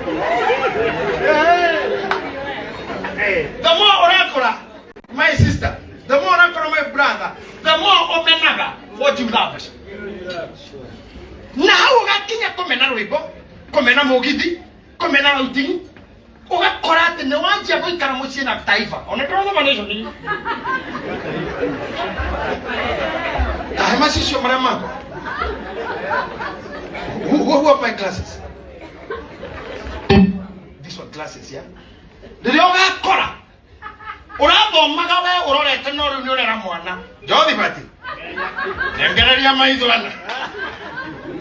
The more oracular, my sister, the more oracular, my brother, the more omenaga what you loved. Now, Kinya Komena Ribo, Komena Mogidi, Komena Outing, or Korat and the one Jabu Karamusin of Taifa on a pronomination. I must show my mama. Who are my glasses? These were glasses, yeah? The yoga Kora. Orabo Magawe or a tenor in Ramona. Jolly Batty. And get a Maidulana.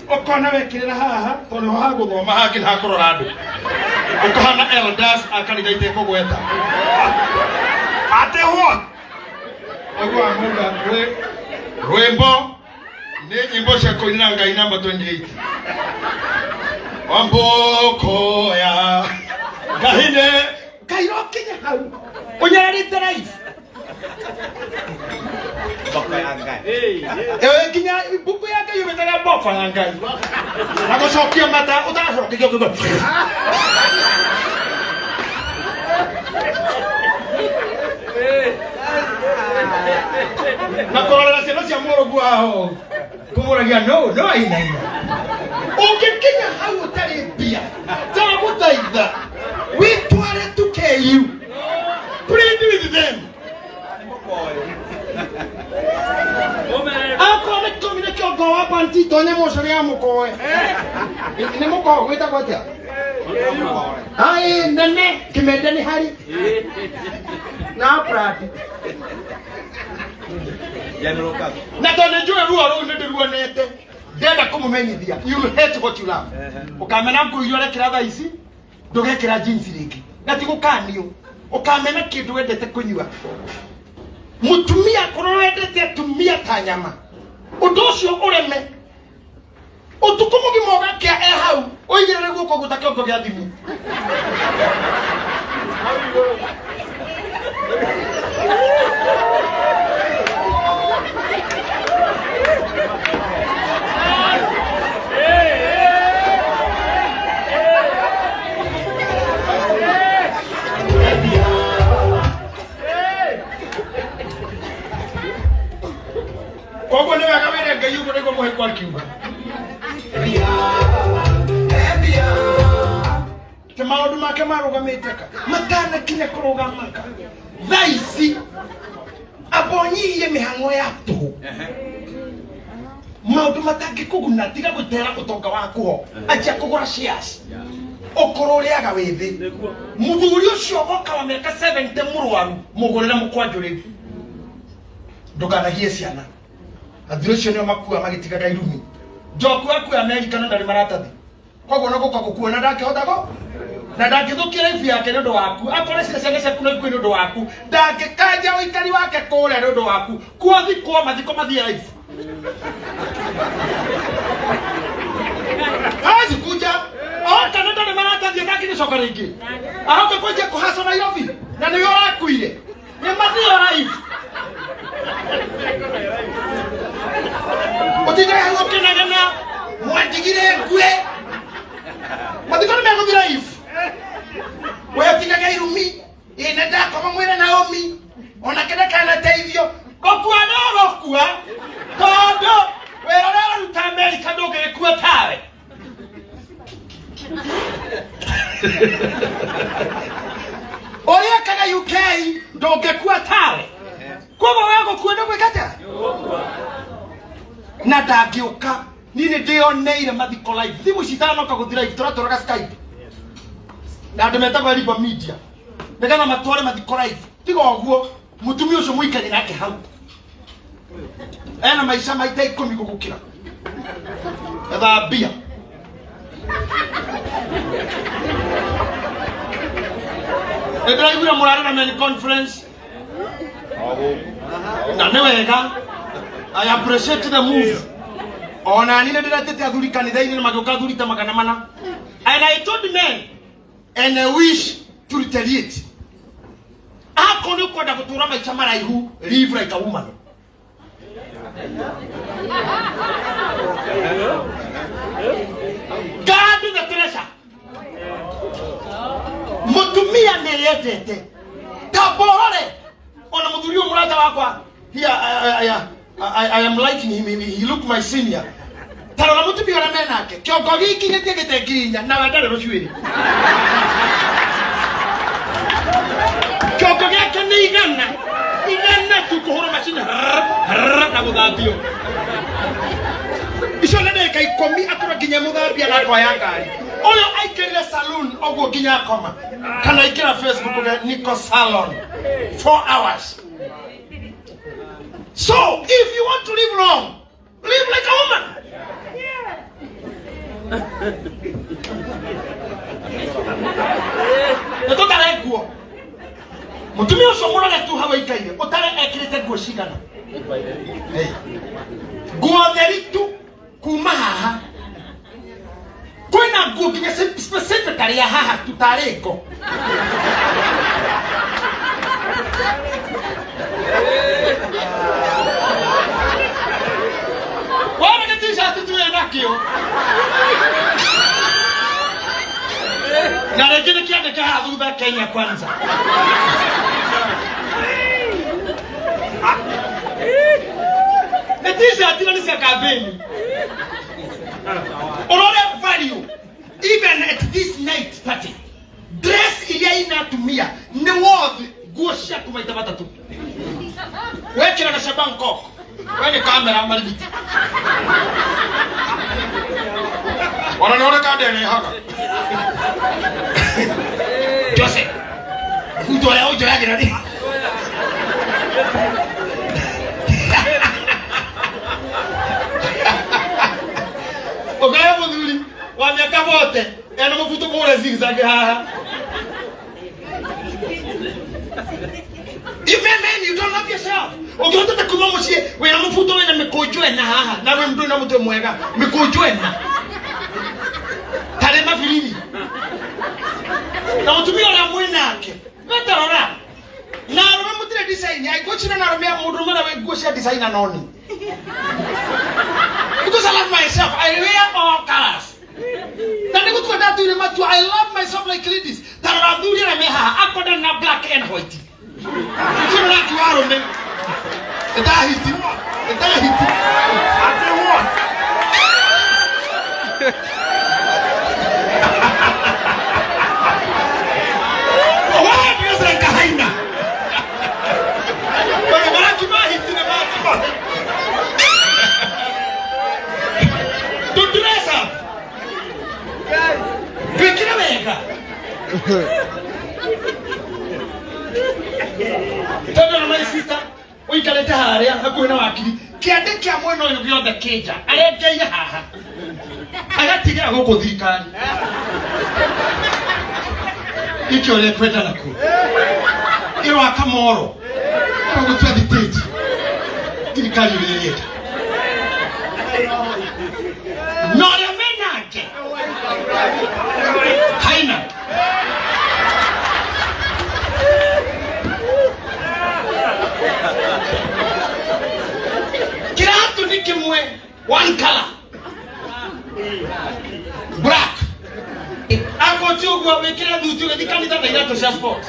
Okana Kiraha, Tonohago, Mahakin Hakorado. Okana Elders, I can take a weather. At the one. Rainbow, Name Bosha Koinanga number 28. Wambo Koya Kahine Kayoki. When you are in the life. Bukuyaga, you better have both. I go shock your matter. Nakola se no sia moro guao. Como la no, no hay nada. O que Kenya hawo tare bia. Tara mutaida. We try to kill you. Plead with them. Ako communicate go up anti to ne mo seriamo ko ne mo ko wita ko tia ai nene kimedani hari na prati na to ne jo ru aro ne ru nete denda como menyithia you hate what you love ukamena ko yore kiraba isi doge kira jinsi riki ngati ko kanio ukamena kindu wendete kunyua mutumia korowendete tumia tanyama udocio ureme utukumugi moga kia hau oigere guko gutakio ko gya thimu Kogo ne wakawele gayu ko mo kwa kiuba. Kema oduma kema roga meteka. Matana kile kuroga maka. Thaisi abonyi ye mihango ya to. Maundu mataki kuguna tiga gutera utonga waku ho. Acha kugura shares. Okoro liaga wethi. Muthuri ucio goka wa miaka 70 murwaru mugurira mukwanjuri. Ndukanagie ciana. Adresho ne makua magitigaga irumi. Joku aku America no ndari maratathi. Kogo no gukwa gukuona ndake hodago. Na ndangithukira ifi yake ndo waku. Akore cece kuno ikuo ndo waku. Ndake kanja uikari wake kule ndo waku. Kuothi kwa mathiko mathia ifi. Hazi kuja. Kana ndari maratathi ndake ni soka ringi. Ahoke kuja kuhasa Nairobi. Na ni yora kuire. Ni mathia ifi. Otiga hawo kenagana mwadigire kwe madigone me ngodira if we otiga gairumi ina da koma mwere Naomi ona keda kana taivyo kokwa no kokwa todo we ora ruta America dogere kwa tawe oya kaga UK doge kwa tawe kwa wako kwenda kwekata na ndangioka nini ndioneire mathiko live thimu citano kaguthira live turatoraga Skype na ndemeta kwa live media ndegana matware mathiko live tiga oguo mutumia ucio muikari nake hau ena maisha maita 10 gugukira thambia Edraibu ya murara na conference na newega I appreciate the move. Ona nine ndiratete athuri kanitha-ini magioka athuri ta magana mana. And I told the men and I wish to retaliate. Akoni kwenda gutura maicha maraihu live like a woman. God the treasure. yetete tabore ona mudhurio murata wakwa here I am liking him, he look my senior tarora mutu biora menake kiongo giki gete ginya na wendare rucwiri kiongo gake ni igana tu kuhura machine na muthambio icio nene kai komi atura ginya muthambia na kwa yangari oyo aikirire saloon ogwo ginya koma kana ikira Facebook ga Nico Salon 4 hours. So if you want to live long, live like a woman. Natotare guo mutumi ucio murore tu hawa ikaire utare ekirite guo cigana guo theri tu kuma haha kwina guo nginya specifically ya haha tutareko wana t-shirt tu enakio na rekene kiande ka thutha Kenya kwanza t-shirt ni cia campaign orore value even at this night party dress ile inatumia ni worth guo cia kumaita batatu wekira na shabanko wene kamera marigiti wanaona kade ni haka Jose futo leo jo yake nani ogaya mudhuri wa miaka wote ena mafuto bora zigzag haha you don't love yourself. Ogyo tata kuma musie we na mafuto we na mikojo ena haha na we mdu na mtu mwega mikojo ena tare mafilini na utumio la mwenake natarora na rome mutire design ai gochina na rome mudu mara we gochia design na noni because I love myself I wear all colors na niko tu datu ile matu I love myself like ladies tarora dhuri na meha akoda na black and white kino na kiwaro me etahiti ate what Tena my sister, we can tell her hakuina wakili. Kiande kia mweno yo beyond the cage. Aregeya haha. Agatiga huko thikani. Ikyo le kwenda nako. Iro akamoro. Ngo twa dictate. Thikani ile. No ya menake. Haina. Kiratu nikimwe one color black akoti ogwa wekira duty wedikani ta irato cia sport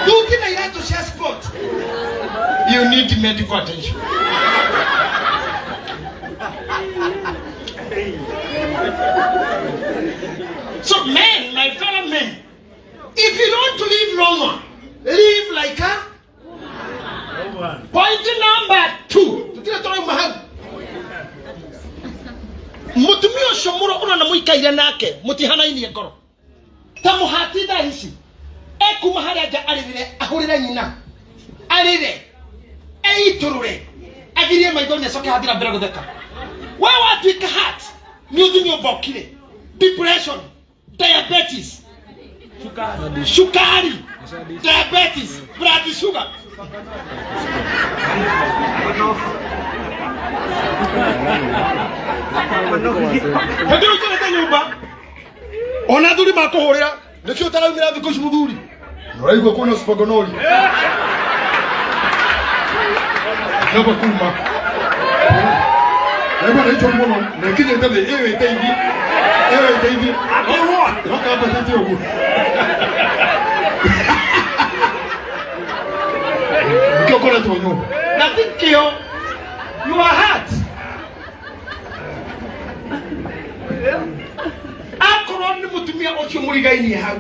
duty na irato cia sport you need medical attention so men my fellow men if you don't live longer live like a point number 2 tutira toro mahali mutumio shomuro una na muikaire nake mutihanaini ngoro ta muhatida hici ekuma hari aja arire ahurire nyina arire eiturure agirie maithoni soke hadira mbere gutheka wewe watuika heart ni uthunyo bokire depression diabetes shukari diabetes blood sugar Hadi ukileta nyumba ona dhuri makohorera nikio tarawira thiko cimudhuri noraigwa kuna spogonori nabo kuma nabo naitwa muno nekije tabe ewe teibi akwa wakaba tete ogu ukore to nyumba na tikio your heart akoro ni mutumia ocio murigaini hau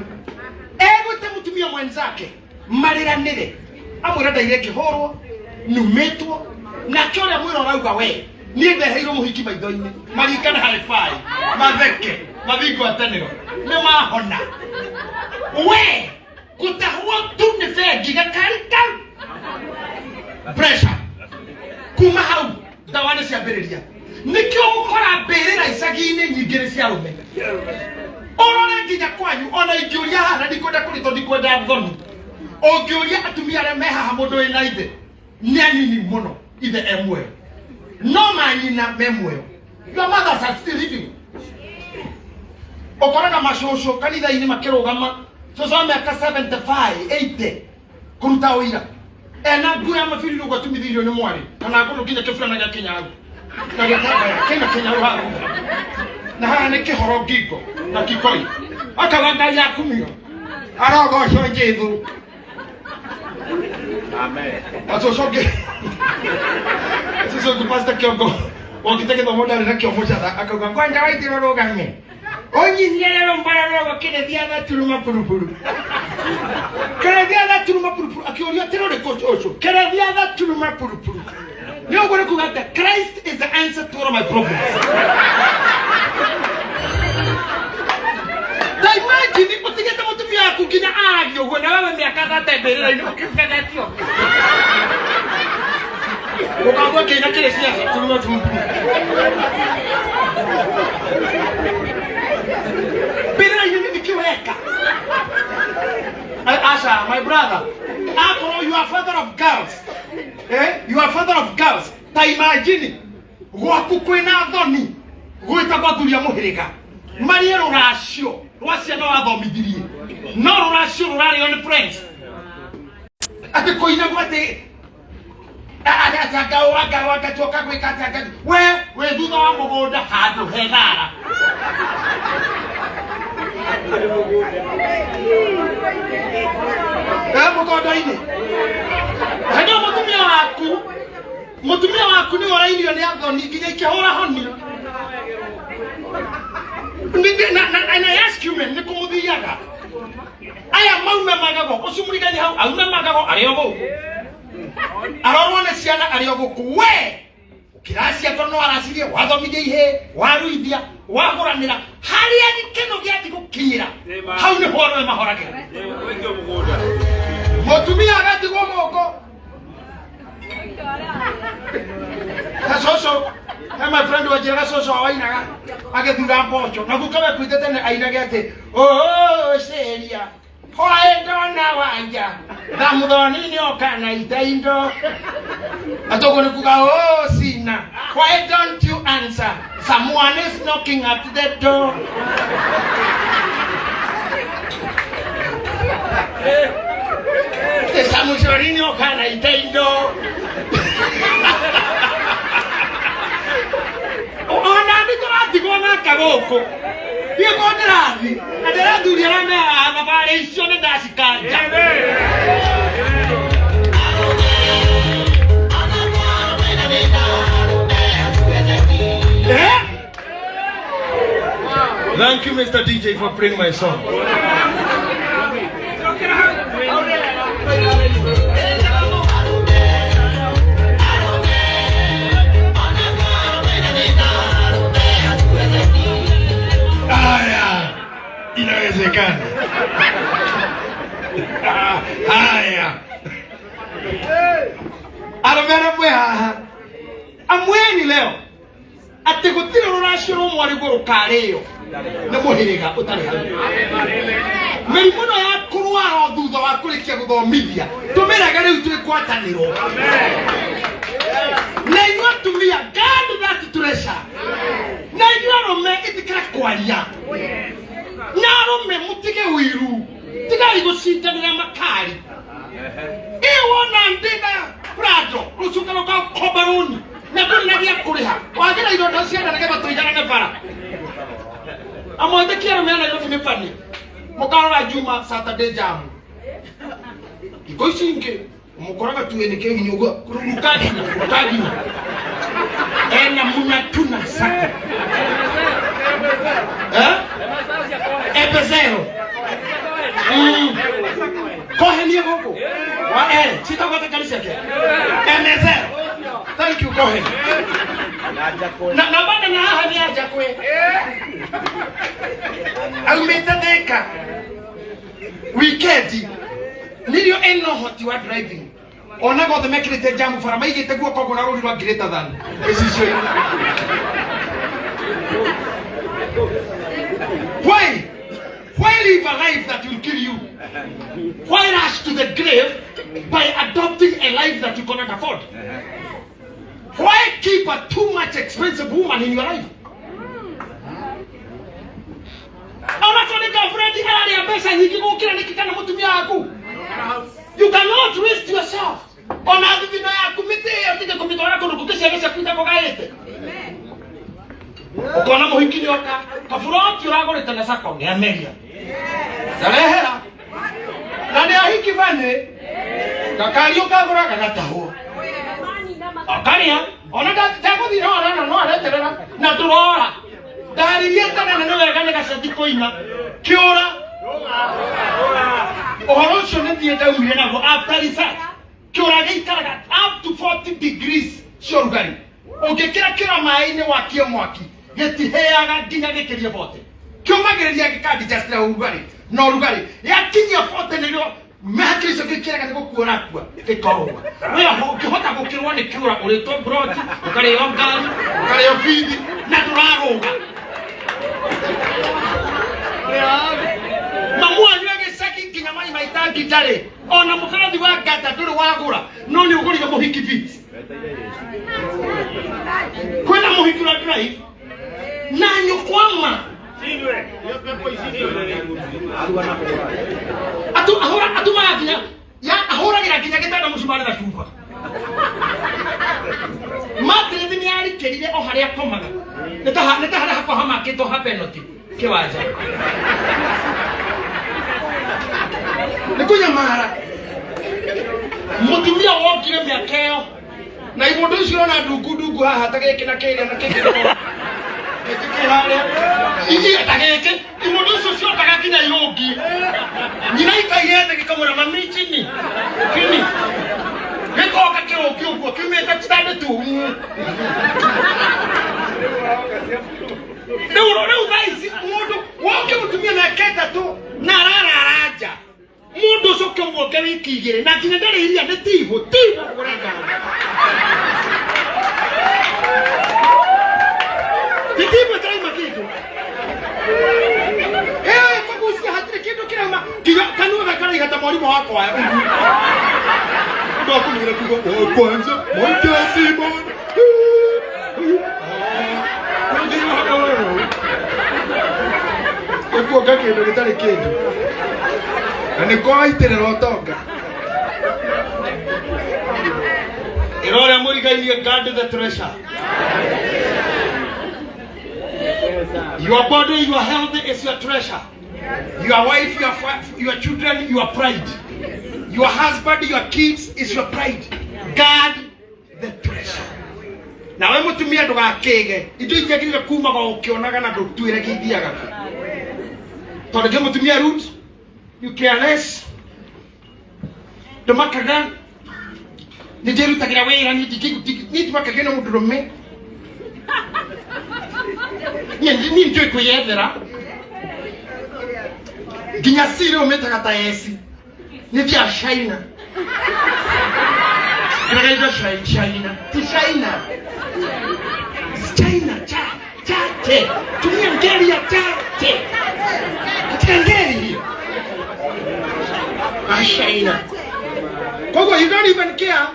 egote mutumia mwenzake mariranire amwira ndaire kihoro numetwo na kioria mwiro rauga we ni ndeheirwo muhiki maitho-ini marikana high five matheke mathingo atenero ni mahona we kutahwo tu ni fegi gakarika pressure kuma hau dawane cia mbiriria nikio gukora mbirira icagi-ini nyingire cia rume orore nginya kwanyu ona ingiuria hana ndikwenda kurito ndikwenda thoni ongiuria atumia aria mehaha mundu wina ithe ni anini muno ithe emwe no manyina memwe your mothers are still living okoraga mashosho kanitha-ini makirugama soso miaka 75 80 kuruta uira ena nguya mafiri rugo tumithirio ni mwari kana nguru nginya kifurana gya kinyaru na gitanga kinyaru hapo na haha ni kihoro ngingo na kikoi akaganga ya kumio arogoco Jesũ amen asocoke sisi kupasta kiongo wakitaka ndo moda na kiongo cha akauga kwanja waitiro rogame onyi nyerero mbara rogo kile diana turuma purupuru kile diana turuma purupuru akioria tiro de kocho kile diana turuma purupuru yo gore kugata Christ is the answer to all my problems. Imagine utigeta mutumia yako kina agyo gona wewe miaka 30 mbere ino kifagatio ukagwa kina kile siasa turuma purupuru bila yini nikiweka Asha my brother Akoro you are father of girls you are father of girls ta imagine gwaku kwina thoni gwita gwaturia muhirika marie ruracio rwacia no athomithirie no ruracio rurari on friends ati koina gwate ataka wakatoka kwikata we thutha wa mugunda handu hethara mugonda-ini hano mutumia waku ni orairio ni athoni nginya ikihura honi and I ask you men ni kumuthiaga aya maume magago ucumurigani hau aume magago ariogo arorwo ni ciana ariogo kuwe kirasi atono arasirie wathomithia ihe waruithia waguranira haria gikeno giati gukinyira hau ni horo mahoragira mutumia agatigwo moko kasoso my friend wa jira soso awainaga agethura mbocho na gukawe kwitete ne ainage ati oh seria hoendo na wanja thamudhoni ni okana itaindo atoko ni kuga oh sina why don't you answer someone is knocking at the door Samujorini okana itaindo ona ndikora tigona kagoko yego ndirathi ndira thuria na na bare icio ne ndasikanja Thank you Mr. DJ for playing my song. Inawezekana. Haya. Aromera mwe haha. Amweni leo. Ati gutire ruracio rumwe riguru kareyo. Na muhiriga utari hapo. Merimu no ya kurwara thutha wa kurikia guthomithia. Tumiraga riu twi kwataniro. Amen. Na inyuĩ atumia God that treasure. Na inyuĩ arũme itikira kwaria. Narume mutige wiru tigai gucindanira makari iwona ndina prado rucukaro ka kobaruni na ndina gya kuriha wagira irondo ciana nage batuijana ne bara amwende kiero mena yo fini pani mukarora Juma Saturday jam ikoicinge Mukoraga tueneke nyogo kurukagi ena munatuna sako Ebezero kohe ni goko wa sitaka kanisa yake Ebezero thank you kohe na bana na haha ni aja kwe almetadeka weekend nilio eno hoti wa driving ona go the mekirite jamu fara maige teguo kogo na rodi rwa greater than esisho why live a life that will kill you? Why rush to the grave by adopting a life that you cannot afford? Why keep a too much expensive woman in your life? You cannot waste yourself. Ukona muhikini oka kafuroti uragorete na sako ni Ameria. Zarehera. Na ni ahiki bane. Kakali ukagora kagataho. Akaria ona dago dino no areterera na turora. Dari yeta na no wegane kasati koina. Kiora. Orosho ne die da umire na go after research. Kiora geikaraga up to 40 degrees shorugari. Ongekira kira maine wakie mwaki. Yeti heaga ginya gekeria bote. Kyomagereria gikadi just na urugari. No urugari. Yakinya bote nilio mahakiriso gikira kaniko kuona kwa. Kekorowa. Wewe ukihota gukirwa ni kiura ureto broti, ukare yongani, ukare yofidi na turaronga. Mamua nywege saki ginya mai maitangi tare. Ona muferadi wa gata turu wagura. Noni uguri ga muhiki viti. Kwenda muhikura drive. Nanyo kwama sinwe yopepo isinwe atu maaginya ya ahora gira gitana musumana da tuba matire ni ari kerire o haria komaga neta haria hako hama kito hapenoti kiwaja nikunya mara mutumia wokire miakeo na ibondo cio na dugu haha tagekina kile na kile Iki atageke imodoso sio tagakinya yogi nyina ikayende kikamura mamichi ni kini niko kakiro kyo kimeta tstande tu Ndio guys mudo woke mutumia na keta tu na raraja mudo sokyo mwoke wikigire na kinendere iria ne tivo kuranga Tikibu trai makitu. Kwa kusia hatri kitu kirama. Kiyo kanua kali hata mwalimu wako wa. Ndio kunira kugo kwanza moja Simon. Kwa kake ndio kitale kindu. Ani kwa itere rotoka. Irora muri gaini guard the treasure. Your body, your health is your treasure. Your wife, your children, your pride. Your husband, your kids is your pride. Guard the treasure. Na wewe mutumia ndugakege. Indo ikegirira kuma go ukionaga na ndutwire githiaga. Tondu mutumia root, you careless. Domakaga. Nijeru tagira wera ni tibakagena mudurume. Ni njoi kuyethera ginya sire umetaga ta esi ni vya China Grega China ti China cha tumia ngeli ya cha ngeli China kogo you don't even care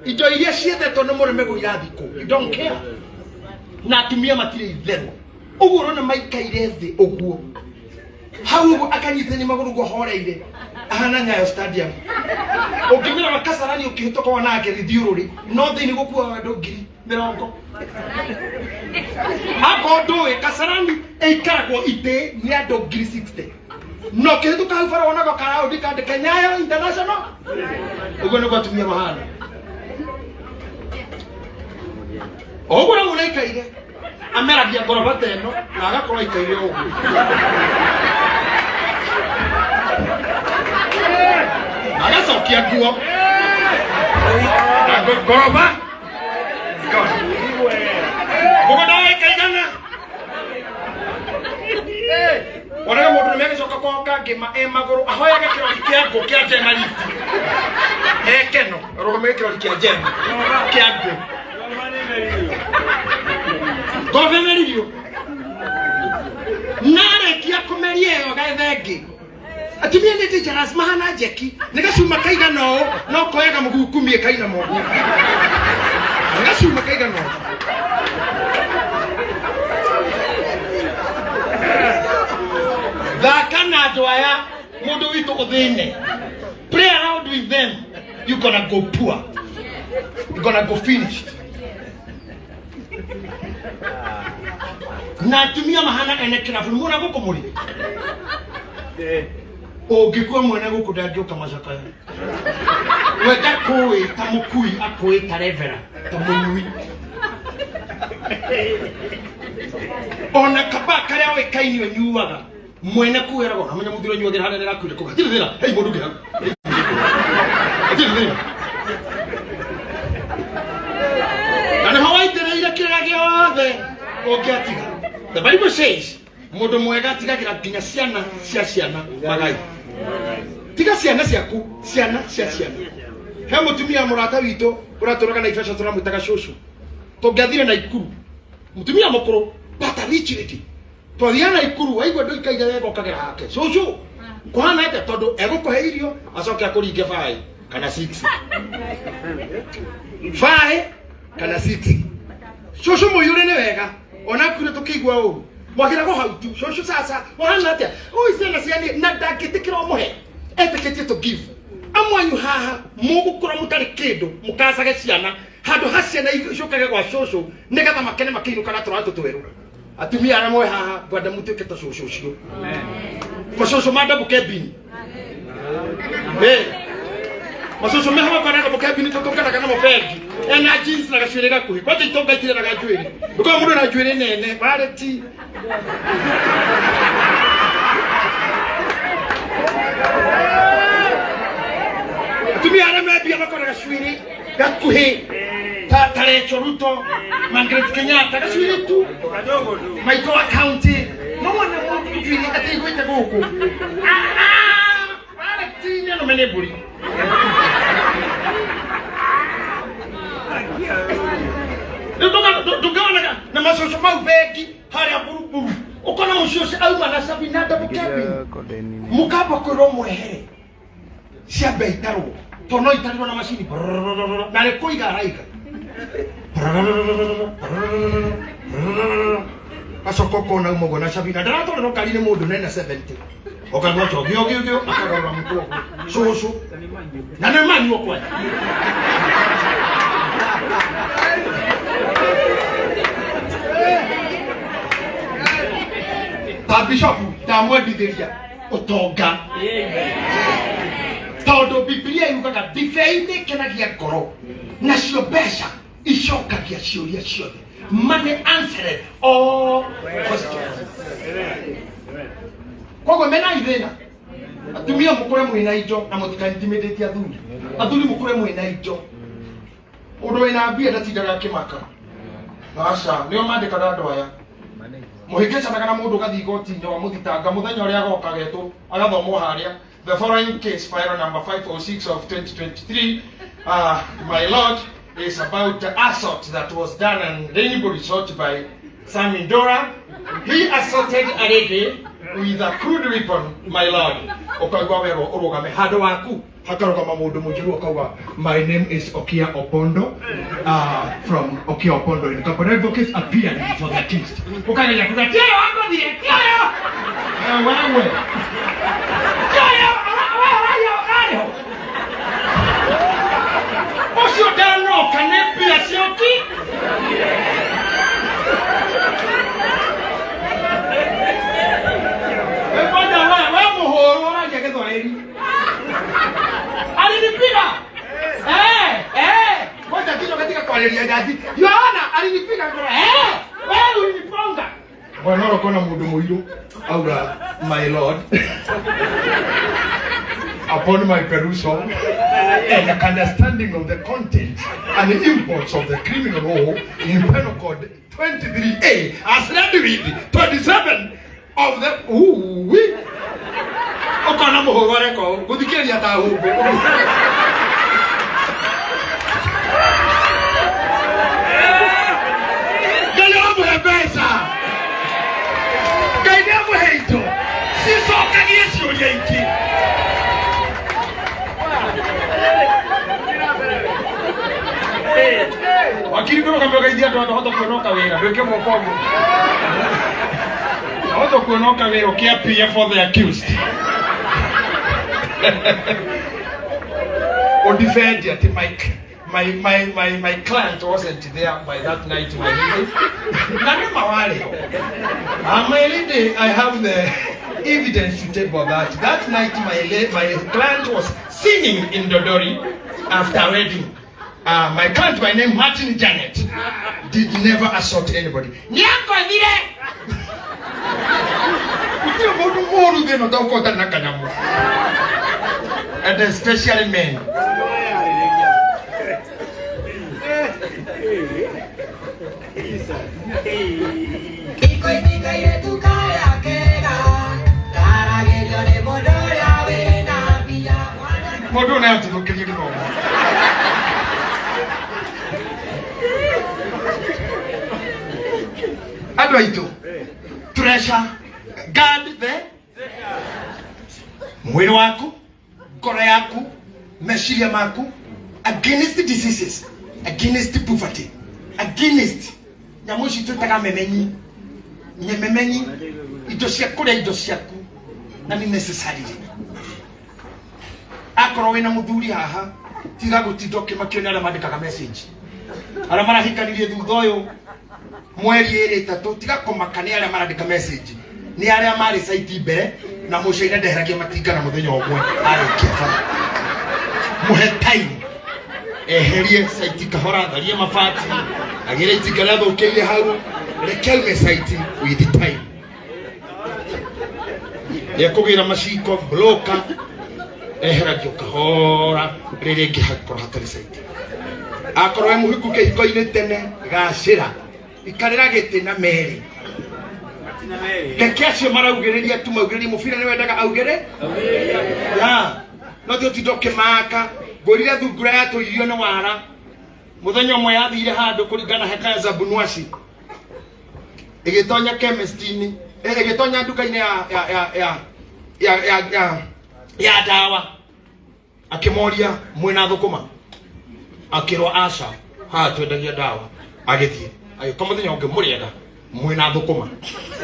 ito iria siete tono moreme go irathiko you don't care na tumia matire ithero uguro na maikaire thi oguo hau akanyitani maguru go horeire ahana Nyayo stadium ukimira makasarani ukihitoka wanake rithiururi no thini gukua andu ngiri 70 ako doe kasarani eikaragwo ite ni andu ngiri 60 no kitu ka fara ona ko kara odi ka de Kenya international ugo no batumia mahana ogura nguna ikaire amera bia goroba teno na agakora ikaire ogu agasokia guo na goroba ugo na ikaigana ona mundu meke soka ko ngima maguru ahoya gakiro kiango kia journalist keno rogome kiro kia jema kiango government nare kia komerie yo gathenge atumia ne teachers mahana jeki nigacuma kaiga no koyaga mugukumie kaina mogu nigacuma kaiga no Dakana doya mundu witu uthine. Pray around with them. You're gonna go poor. You're gonna go finished. Na tumia mahana enekira fulmuna guko muri. Ogikuwa mwana guko dagyo kamashaka. Weka koe tamukui akoe tarevera tamunui. Ona kaba kare awe kaini wenyuwaga. Mwene kuera go amenya muthiro nyuagira hana nera kwire ko gatira hey mundu gira gatira nani hawai tena ira kira giothe okiatiga the Bible says mundu mwega tiga kira kinya ciana magai tiga ciana ciaku ciana he mutumia murata wito uratoroka na ifesha turamwitaga shushu tongiathire na ikuru mutumia mukuru pata richity Toliana ikuru waigwa ndo ikaiga wega okagera hake shushu kuhana ate tondu egukuhe irio acoke akuringe 5 kana 6 5 kana 6 shushu muyure ni wega ona kure tukigwa uru mwagira go hautu shushu sasa kuhana ate uisena ciani na ndakitikira omuhe eteketie to give amwanyu haha mugukura mutari kindu mukasage ciana handu haciana icukage gwa shushu nigetha makene makiinuka na turatu tweru atumia aramwe haha bwada mutuke ta shosho cio mashosho manda bukebini mashosho meha kwa bukebini totoka kana mofegi ena jeans na gashwire gakuhi kwa itonga itire na gajwire uko mundu na jwire nene bare ti atumia aramwe bia bakora gashwire gakuhi tare choruto Margaret Kenyatta gashwire tu maiko county no one wants to ati goita goko bare tinya no meneburi Ndugawana na masosho maubeki hari aburu ukona mushoshe au mana sabina da bukabi mukaba ko romwehere cia beitaro tono itariro na mashini na le koiga raika Asoko kona umogo na sabina darato no kalile mundu nena 70 okagwa chogio akarora mutoko shosho na ne mani okwa Bishop tamwe bidelia otoga todo biblia yukaga difeinde kenagia koro na cio besha icokagia ciuria ciothe money answered all questions kogo mena ithina atumia mukure mwina ijo na mutika intimidate athuri mukure mwina ijo undu wina bia ndatindaga kimaka asa nio mandikaga andu aya muhikesha kana mundu gathigoti nyo muthitanga muthenya uria gokagetwo agathomwo haria. The following case, file number 506 of 2023, my lord, is about the assault that was done in Rainbow Resort by Sammy Dora. He assaulted a lady with a crude weapon, my lord. My name is Okia Opondo, from Okia Opondo. The couple advocates appeared before the accused. Osho dano kanepi asioki. Ebada wa muho Kwaheri. Alinipiga. Ngoja kitu katika kwaheri ya gazi. Yohana alinipiga ngora. Wewe uliniponga. Bwana roko na mundu muiru. Aura my lord. Upon my perusal and understanding of the content and the imports of the criminal law in Penal Code 23A as read with 27 of the Okana Mohovareko, Gudikeria Tahu. Galamu Hebesa Gaidamu Heito, Sisoka Yesio Yankee. Wakili kwa kamera idia ndo hata kuonoka wera weke mkomo hata kuonoka wera ukiapia for the accused or defend at my client wasn't there by that night my lady na wale my lady I have the evidence to tell about that night my client was singing in Dodori after wedding. My client by name Martin Janet did never assault anybody. Nyako vile. Utio bodu moru de no dokota na kanyamu. And especially men. Modu na mtu nokeli no. Adwaito treasure guard the mwili wako, ngoro yako, meciria maku against diseases, against poverty, against nyamushi tutaka memenyi nyememenyi indo cia kuria indo ciaku na ni necessary akoro wina muthuri haha tiga gutindo kimakio ni ara mandikaga message ara marahikanirie thutha uyu mweri iri tatu tiga kumakania ara marandika message ni aria mari site mbere na mucaina ndeheragia matinga na muthenya omwe arikia muhe time eherie site kahora tharie mabati agire itinga ria thukiire hau rekelme site with the time kugira maciko bloka eheragio kahora riri ngihakora hatari site akorwe muhiku kihiko-ini tene gacira ikarira giti na meri Kekeshe maraugiriria tu maugiriria mubira ni wendaga augire ya no tu tidoke maka gorira thungura ya tuirio ni wara muthenya umwe yathire handu kuringana heka za bunwashi igitonya chemist-ini igitonya nduka-ini ya dawa akimoria mwina thukuma akirwa aca ha twendagia dawa agithie agiko muthenya ungi murienda mwina thukuma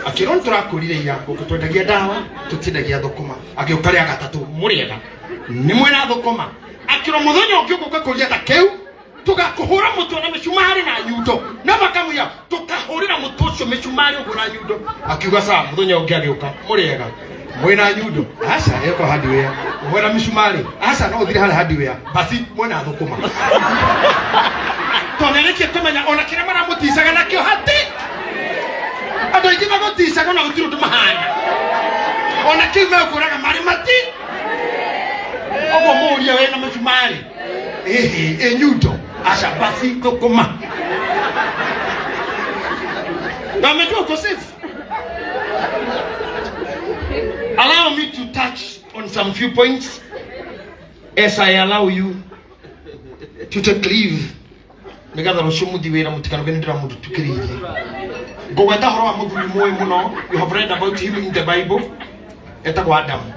akirwa nturakurire ira ukutwendagia dawa tutindagia thukuma agiukaria gatatu murienda ni mwina thukuma akirwa muthenya ungi uguka kuria ta keu tugakuhura mutwe na micumari na nyundo na bakamuya tukahurira mutwe ucio micumari ugu na nyundo akiuga saa muthenya ungi agiuka muriega mwina nyundo aca yeko hardware mwina micumari aca no uthire hali hardware basi mwina thukuma toneleke tumenya ona kire maramuticaga nakio hati ando ingi maguticaga na gutiru tumahana ona kiume ukuraga mari mati ogo muria we na micumari nyundo aca basi thukuma Gamejua uko safe. Allow me to touch on some few points as I allow you to take leave. Nigatha rushumu diwira mutikano gendera mundu tukiririe. Gogweta horo wa muthuri moyo muno. You have read about him in the Bible. Etagwa Adam.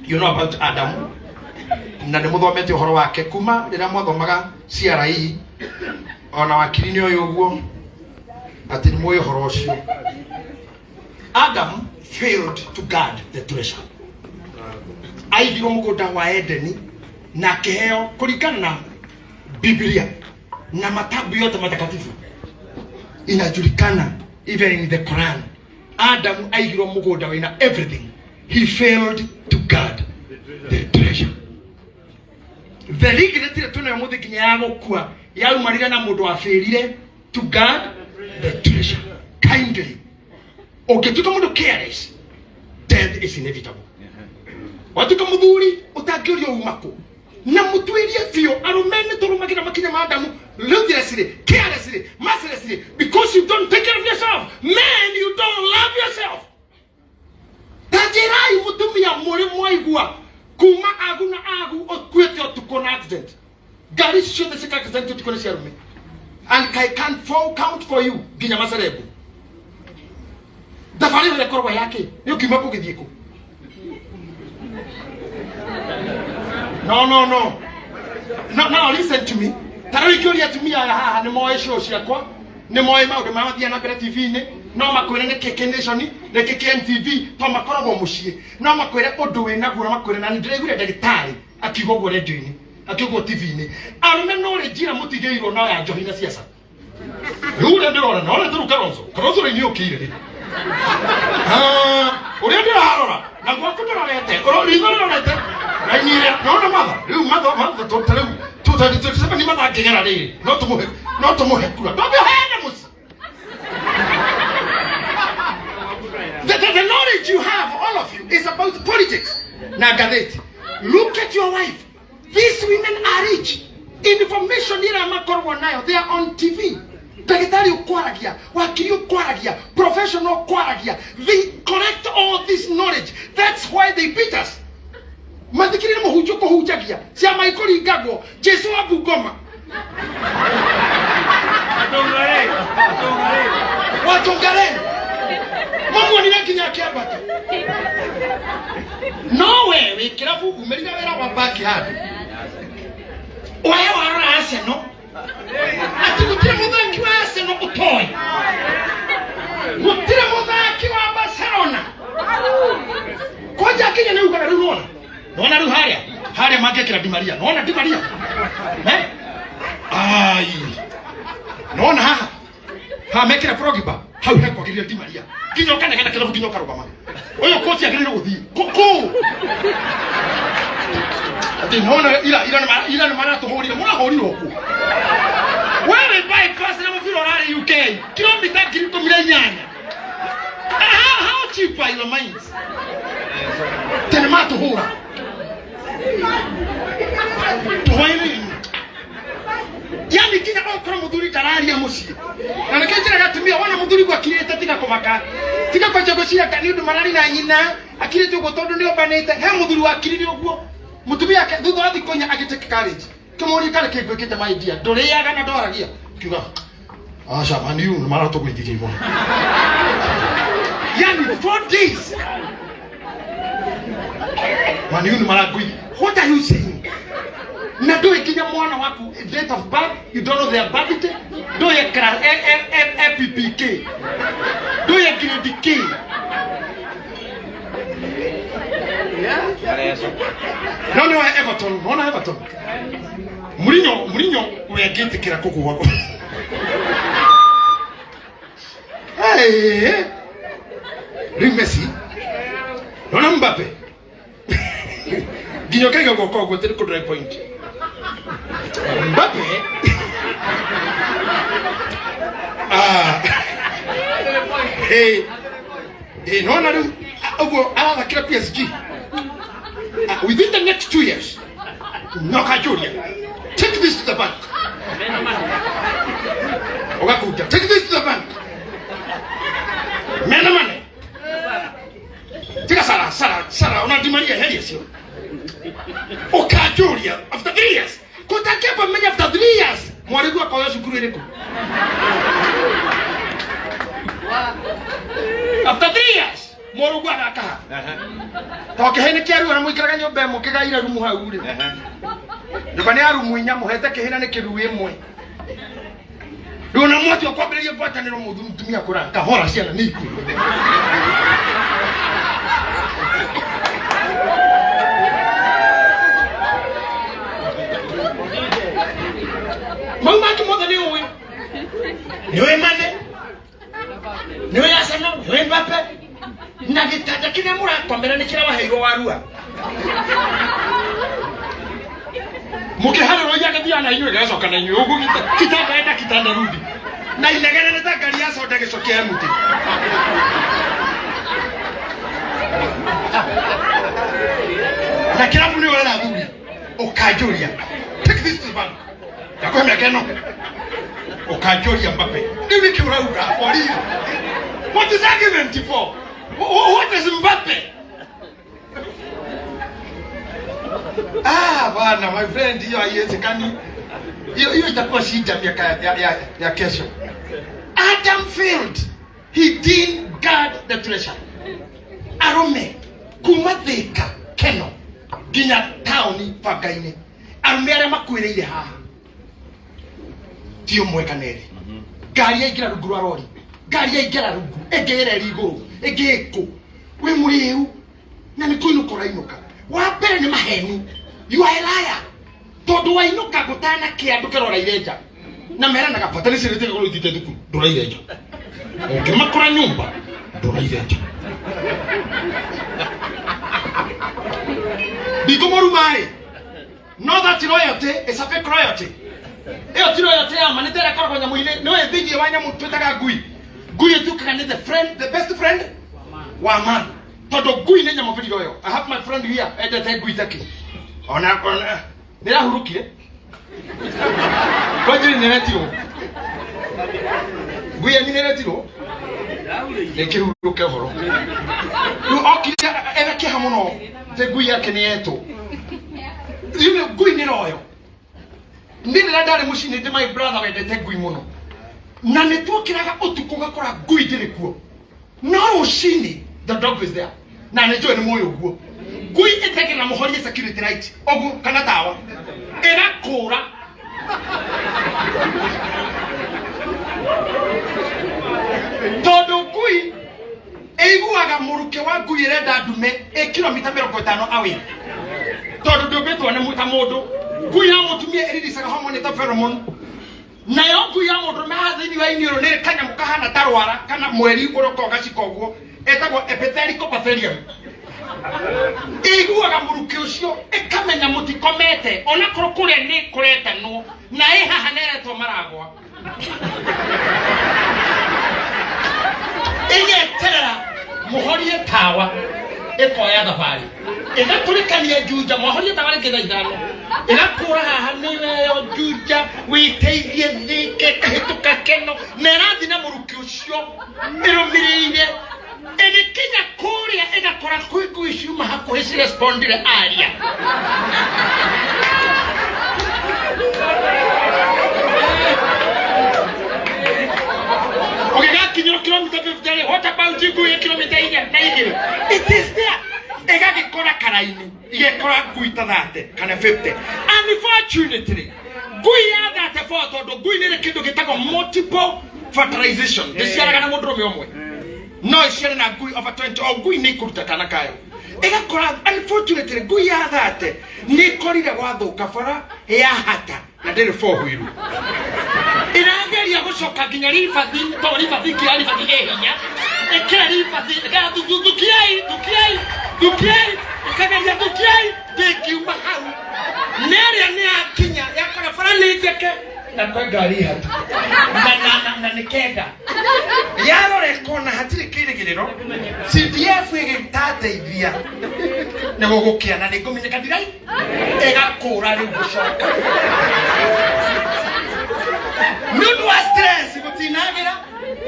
You know about Adam. Na nĩ mũthomete ũhoro wake kuma rĩrĩa mwathomaga CRE ona wakiri-inĩ ũyũ ũguo atĩ nĩ mũĩ ũhoro ũcio. Adam failed to guard the treasure. Aigirwo mũgũnda wa Edeni na akĩheo kũringana na Biblia na matabu yote matakatifu inajulikana even in the Quran. Adam aigirwo mũgũnda wĩna everything. He failed to guard the treasure. The legal to know what the Kinyago Yal Marina Modo Ferire to guard the treasure kindly. Okay, to come to careless. Death is inevitable. What to come to do? Otakurio Mako. Namuturia Fio, I remember to Makina Madam, ludicrously, carelessly, mercilessly, because you don't take care of yourself. Man, you don't love yourself. Tajirai Mutumia Morimoigua, Kuma Aguna Agu, or Queto to con accident. Gary should the second accident to consider me. And I can't count for you, Ginamasarebu. The Fari of the Korwayaki, you give up with you. No, listen to me. Tarikulia to me, I no more shows your quack. No more about the Mount TV, no Makurene Kekenation, the Keken TV, Tomakorabo Mushi, no Makwere Odo and Naguamakuran and Dragon at the time. A Kigo were doing, a Kigo TV. I remember the Gina Mutigay now I join us. Yes, you would have done all the Caroso, Caroso in your key. I'm walking around there, or even on it. I need it, not a mother. You mother, don't tell him 237 mother getting a day, not to move, not to move. Don't be animals. The knowledge you have, all of you, is about politics. Now, Gadet, look at your wife. These women are rich. Information here, they are on TV. Professional kwaragia. They collect all this knowledge. That's why they beat us. Matikiri mo hujoko hujagia. Sia maikoli gago. Jesu abugoma. Watongare. Mungu ni naki nyake abata. No way, we kirafu umeliga vera wa backyard. Oya wara ase no. Ati mutire mudaki wa ase no utoy. Mutire mudaki wa Barcelona. Koja Kenya ni ukana ruona. Naona ruharia. Haria make kira Di Maria. Naona Di Maria. Ai. Naona ha. Ha mekira Progiba. Ha hekwa kira Di Maria. Kinyo kana kana kira kinyo karubama. Oyo kochi ya kira uthi. Koko. Ati naona ila mara to hori mwana hori oku. Wewe bypass na mfilo rari UK. Kilomita kilito milanyanya. How cheap are your minds? Tenemato hora. Yani kina okra muduri tarari ya musi. Na nakechira gatumia wana muduri kwa kireta tika komaka. Tika kwa jogoshia kanidu marari na nyina. Akire tuko todo ndio banete. He muduri wa kiriri ogwo. Mutumia ke thutha athi konya agiteke college. Kimuri kale ke gwikite my idea. Nduriaga na ndoragia. Kiuga. Asha maniu mara to gwithiri mo. Yani 4 days. Maniu mara gwi. What are you saying? Na do ikinya mwana wako date of birth, you don't know their birthday. Do ye class FPPK. Do ye grade K. No Everton, no Everton. Mourinho we get kira koko wako. Hey. Messi. No Mbappe. Ginyo kega goko go tere ko drive point. Mbappe. Hey, no na ala kila PSG. Within the next 2 years, Noka Junior, take this to the bank. Okakuja, take this to the bank. Mena money. Tika Sara, ona Di Maria Helios. Oka Junior, after 3 years. Kota kepa many after 3 years. Mwarigu kwa shukuru eleko. After 3 years. Morugu anaka. Toke hene kiaru na muikaraga nyombe mo kigaira rumu hau ri. Ndibane aru muinya muhete kihina ne kiru imwe. Ndona mwati okwambiriye gwataniro muthu mutumia kura kahora ciana niku. Mama tumoda ni uwe. Niwe mane. Niwe Arsenal, niwe Mbappe. Na gitata kine mura komera ni kira waheirwo warua mukihana roja kathia na inywe gacoka na inywe ugu kitanda enda kitanda rudi na inegene nĩ ta ngari ya soda gĩcokea mũtĩ na kĩrabu nĩ ũrera thuri ũkanjũria take this to the bank yakwe mekeno ũkanjũria Mbappe rĩu nĩkĩ ũrauga for real what is argument for what is Mbappe bana my friend hiyo haiwezekani hiyo itakuwa shida miaka ya kesho. Adam failed. He didn't guard the treasure. Arome kumathika keno ginya taoni fakaine. Arome arĩa makwĩrĩire haha. Tio mwekaneri. Ngari yaingĩra rungu rwa rori. Ngari yaingĩra rungu. Ĩngĩra igũrũ. Ĩngĩkũ. We mũrĩu. Na nĩ kũinũka ũrainũka. Wa mbere nĩ maheni. You are a liar. Tondu wainuka gutana kiandu kirora irenja na merana gabata ni sirite goro itite duku ndora irenja makora nyumba ndora irenja bikomoru mai no that royalty is a fake royalty eyo ti royalty ya manitera korwa nyamuine no ethingi wanya mutwetaga ngui etukaga ni the best friend wa man tondu ngui ni nyamuviri royo. I have my friend here endete ngui taki ona nira hurukire kwajiri neretiro guya ni neretiro neke huruke horo you okire ereke hamuno te guya kenieto yune gui ni royo ndira dare mushini de my brother wende te gui muno na netwokiraga utuko gakora gui dirikuo no ushini the dog is there na nejo ni moyo guo gui etege na muhori security right ogu kana tawa era kura todo gui eiguaga muruke wa gui renda ndume kilomita 50 awe todo dobetwa ne muta modo gui ya mutumia eridisaga hormone ta pheromone na yo gui ya modo mahathini wa iniro ne kanya mukahana tarwara kana mweri urokoga cikoguo etagwo epithelial bacterium iguaga muruke ucio ikamenya mutikomete ona kurukuria ni kureta no na haha neretwo maragwa igeterera muhorie tawa ikoya thabari igaturikania juja muhorie thabari kithaithano igakura haha niwe yo juja witeithie thike kahituka keno nerathi na muruke ucio irumirire Kenya Korea egakora kwiku ishuma hakuhisi respondire aria kinyoro kilomita 50 what about you go kilomita 4 it is there egakora karaini igekora kuita thate kana 50 unfortunately guya thate photo do guinire kindu gitagwo multiple fertilization disiaraga na mundu umwe no ishare na gui over 20 or gui ni kuruta kana kayo egakora unfortunately gui ya thate ni korire gwathuka bara ya hata na ndere for hwiru irageria gucoka nginya rifathi to rifathi kiari fathi hinya ekira rifathi ga dukiai ikageria dukiai tekiuma hau neria ni akinya yakora bara ni jeke na kwa gari hatu na nikega yaro rekona hatire kirigiriro CDF igitateithia nego gukia na nigumenyeka ndirai egakura ri gucoka nundu wa stress gutinagira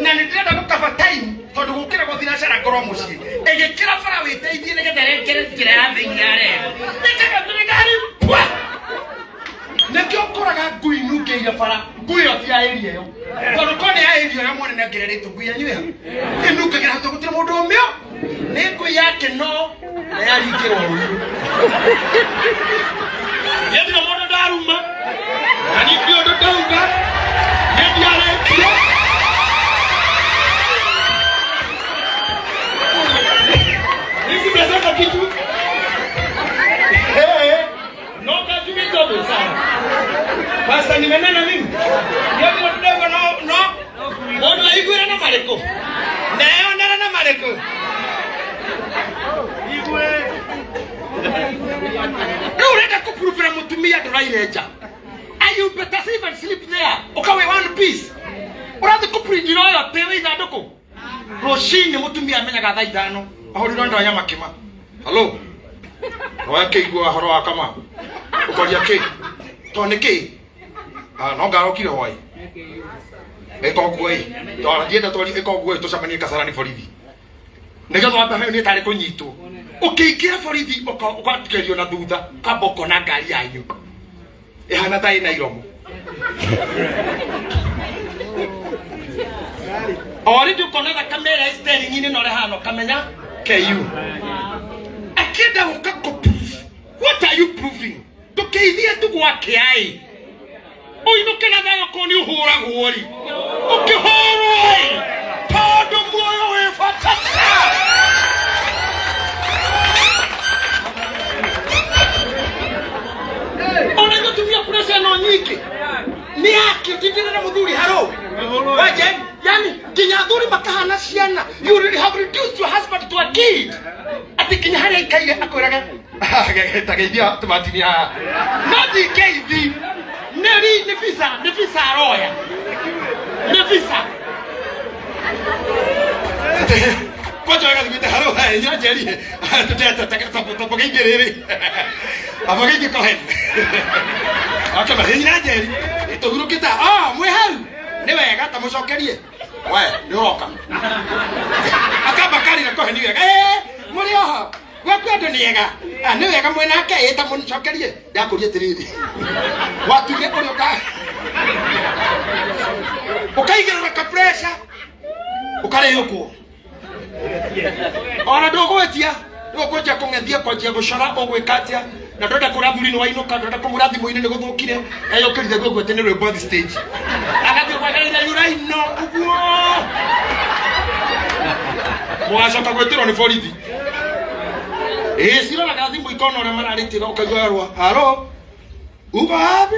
na ndirenda gukaba time tondu gukira guthira cara ngoro muci egikira bara witeithie nigetha rekere njira ya thinyare nikaga ndingari pwa nekyo koraga ngui nuke iga bara ngui otia area yo tondu kone ya area ya mwana ngereretu ngui anywe inuke gira to gutira mundu umio ni ngui yake no na yaringirwo ruyu yendi na mundu daruma ani ndio ndo dauga yendi ale hizi pesa kitu no kazi mtoto sana basta nimenena mimi yeye mdogo no mono igura na mareko nayo ndana na mareko waireja. And you better save and sleep there. Okawe one piece. Urathi kupringi no yo tewe ithandũkũ. Rũcinĩ mũtumia amenyaga thaa ithano. Ahũrirwo ndawa ya makĩma. Hello. Wakeigua horo wa kama. Ukoria kĩ? To nĩ kĩ? No ngarokire hwaĩ. Ĩkoguo ĩ. To ndienda twari ĩkoguo tũcemanie Kasarani borithi. Nĩgetha wambe nĩ tarĩ kũnyitwo. Ũkĩingĩra borithi ũgatikerio na thutha kaboko na ngari yanyu. Ihana ta ina iromo. Already ukonega kamera steering ini no rehano kamenya KU. Akenda ukakopu. What are you proving? Tukeithia tu gwake ai. Oinokena dayo koni uhura gwori. Ukihoro ai. Todo muoyo we fatata. Ona ngotumia pressure no nyiki. Ni aki tindira na muthuri haro. Waje yani kinyathuri makahana ciana. You really have reduced your husband to a kid. Ati kinyahari kaire akoraga. Tageithia tumatinia. Nati keithi. Neri ni visa roya. Ni visa. Kwaje ngazimite haro hai nyajeri. Tuteta tapokingiriri. Abagingi kohen. Akaba nyajeri. Itogurukita mwe hau. Ni wega ta mucokerie. We ni oka. Akaba kari na kohen ni wega. Muri oho. Wakwendo ni wega. Ni wega mwe nake eta mucokerie. Ndakurie tiriri. Watuge kuri oka. Ukaigira ka pressure. Ukare yuko. Ona ndũgwetia ndũkwenja kũng'ethia kwanjia gũcora ũgwĩkatia na ndwenda kũrathuri nĩ wainũka ndwenda kũmũrathi mũini nĩ gũthũkire eyũkĩrire gwĩgwete nĩ rwĩmbo the stage agathiĩ kwagĩrĩra yuraino ũguo mũgacoka gwĩtĩrwo nĩ borithi ciroraga thimũ ikona ũrĩa mararĩtĩra ũkaigua rwa halo uko wapi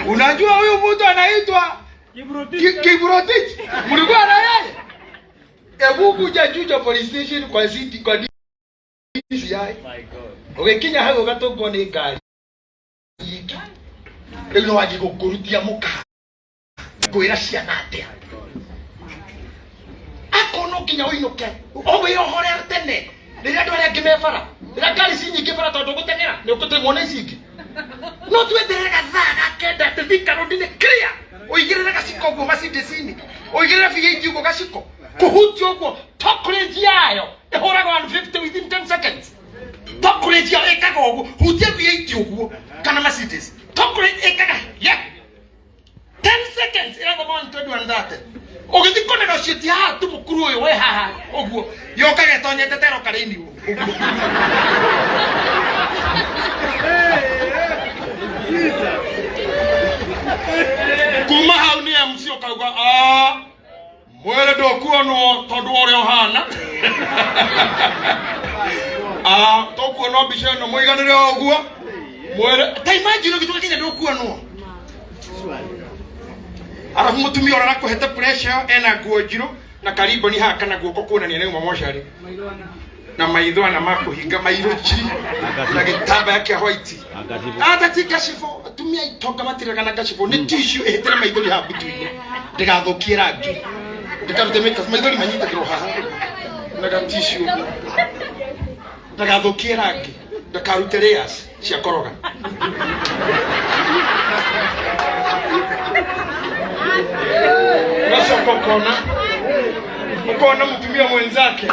unajua huyu mtu anaitwa Kiburotich. Mulikuwa na yeye. Ebu kuja Juja police station kwa city kwa DCI. My God. Ugekinya hayo gatogwo ni ngari. Rĩu waje gũkũrutia muka. Kwĩra ciana atia. Akono kinya uinuke. Owe yohore tene. Rĩrĩa andũ arĩa ngĩmebara. Rĩrĩa ngari cinyingĩ bara tondũ gũteng'era. Nĩ ũkũtemwo nĩ ici ingĩ. No tweterera thaa kenda tũthika rũndinĩ clear. Oigirira gaciko guo macindicini oigirira V8 ugo gaciko kuhutio guo tokurage yayo ihuraga 150 within 10 seconds tokurage yayo ekaga guo hutia V8 ugo kana macindis tokurage ekaga ya 10 seconds ira the moment to do that ogithi ko negotiate ha tu mukuru uyu we haha uguo yoka getonye tetero karini uguo kuma hau ni MC okauga mwere ndokuonwo tondu ore ohana tokuonwo mbica ĩno mũiganĩre ũguo mwere ta imagine gĩtuĩka kinya ndokuonwo arabu mũtumia ũrara kũhete pressure ena nguo njirũ na karibu ni haka na guoko kuonania nĩ uma mocarĩ na maitho na makuhinga mairochi na gitamba yake white atati kashifo tumia itoka matiraga na kashifo ni tissue ehetere maithori ha butuine ndigathukie rangi ndikarute makeup maithori manyita kiroha na ga tissue ndigathukie rangi ndikarute layers cia koroga ukona mtumia mwenzake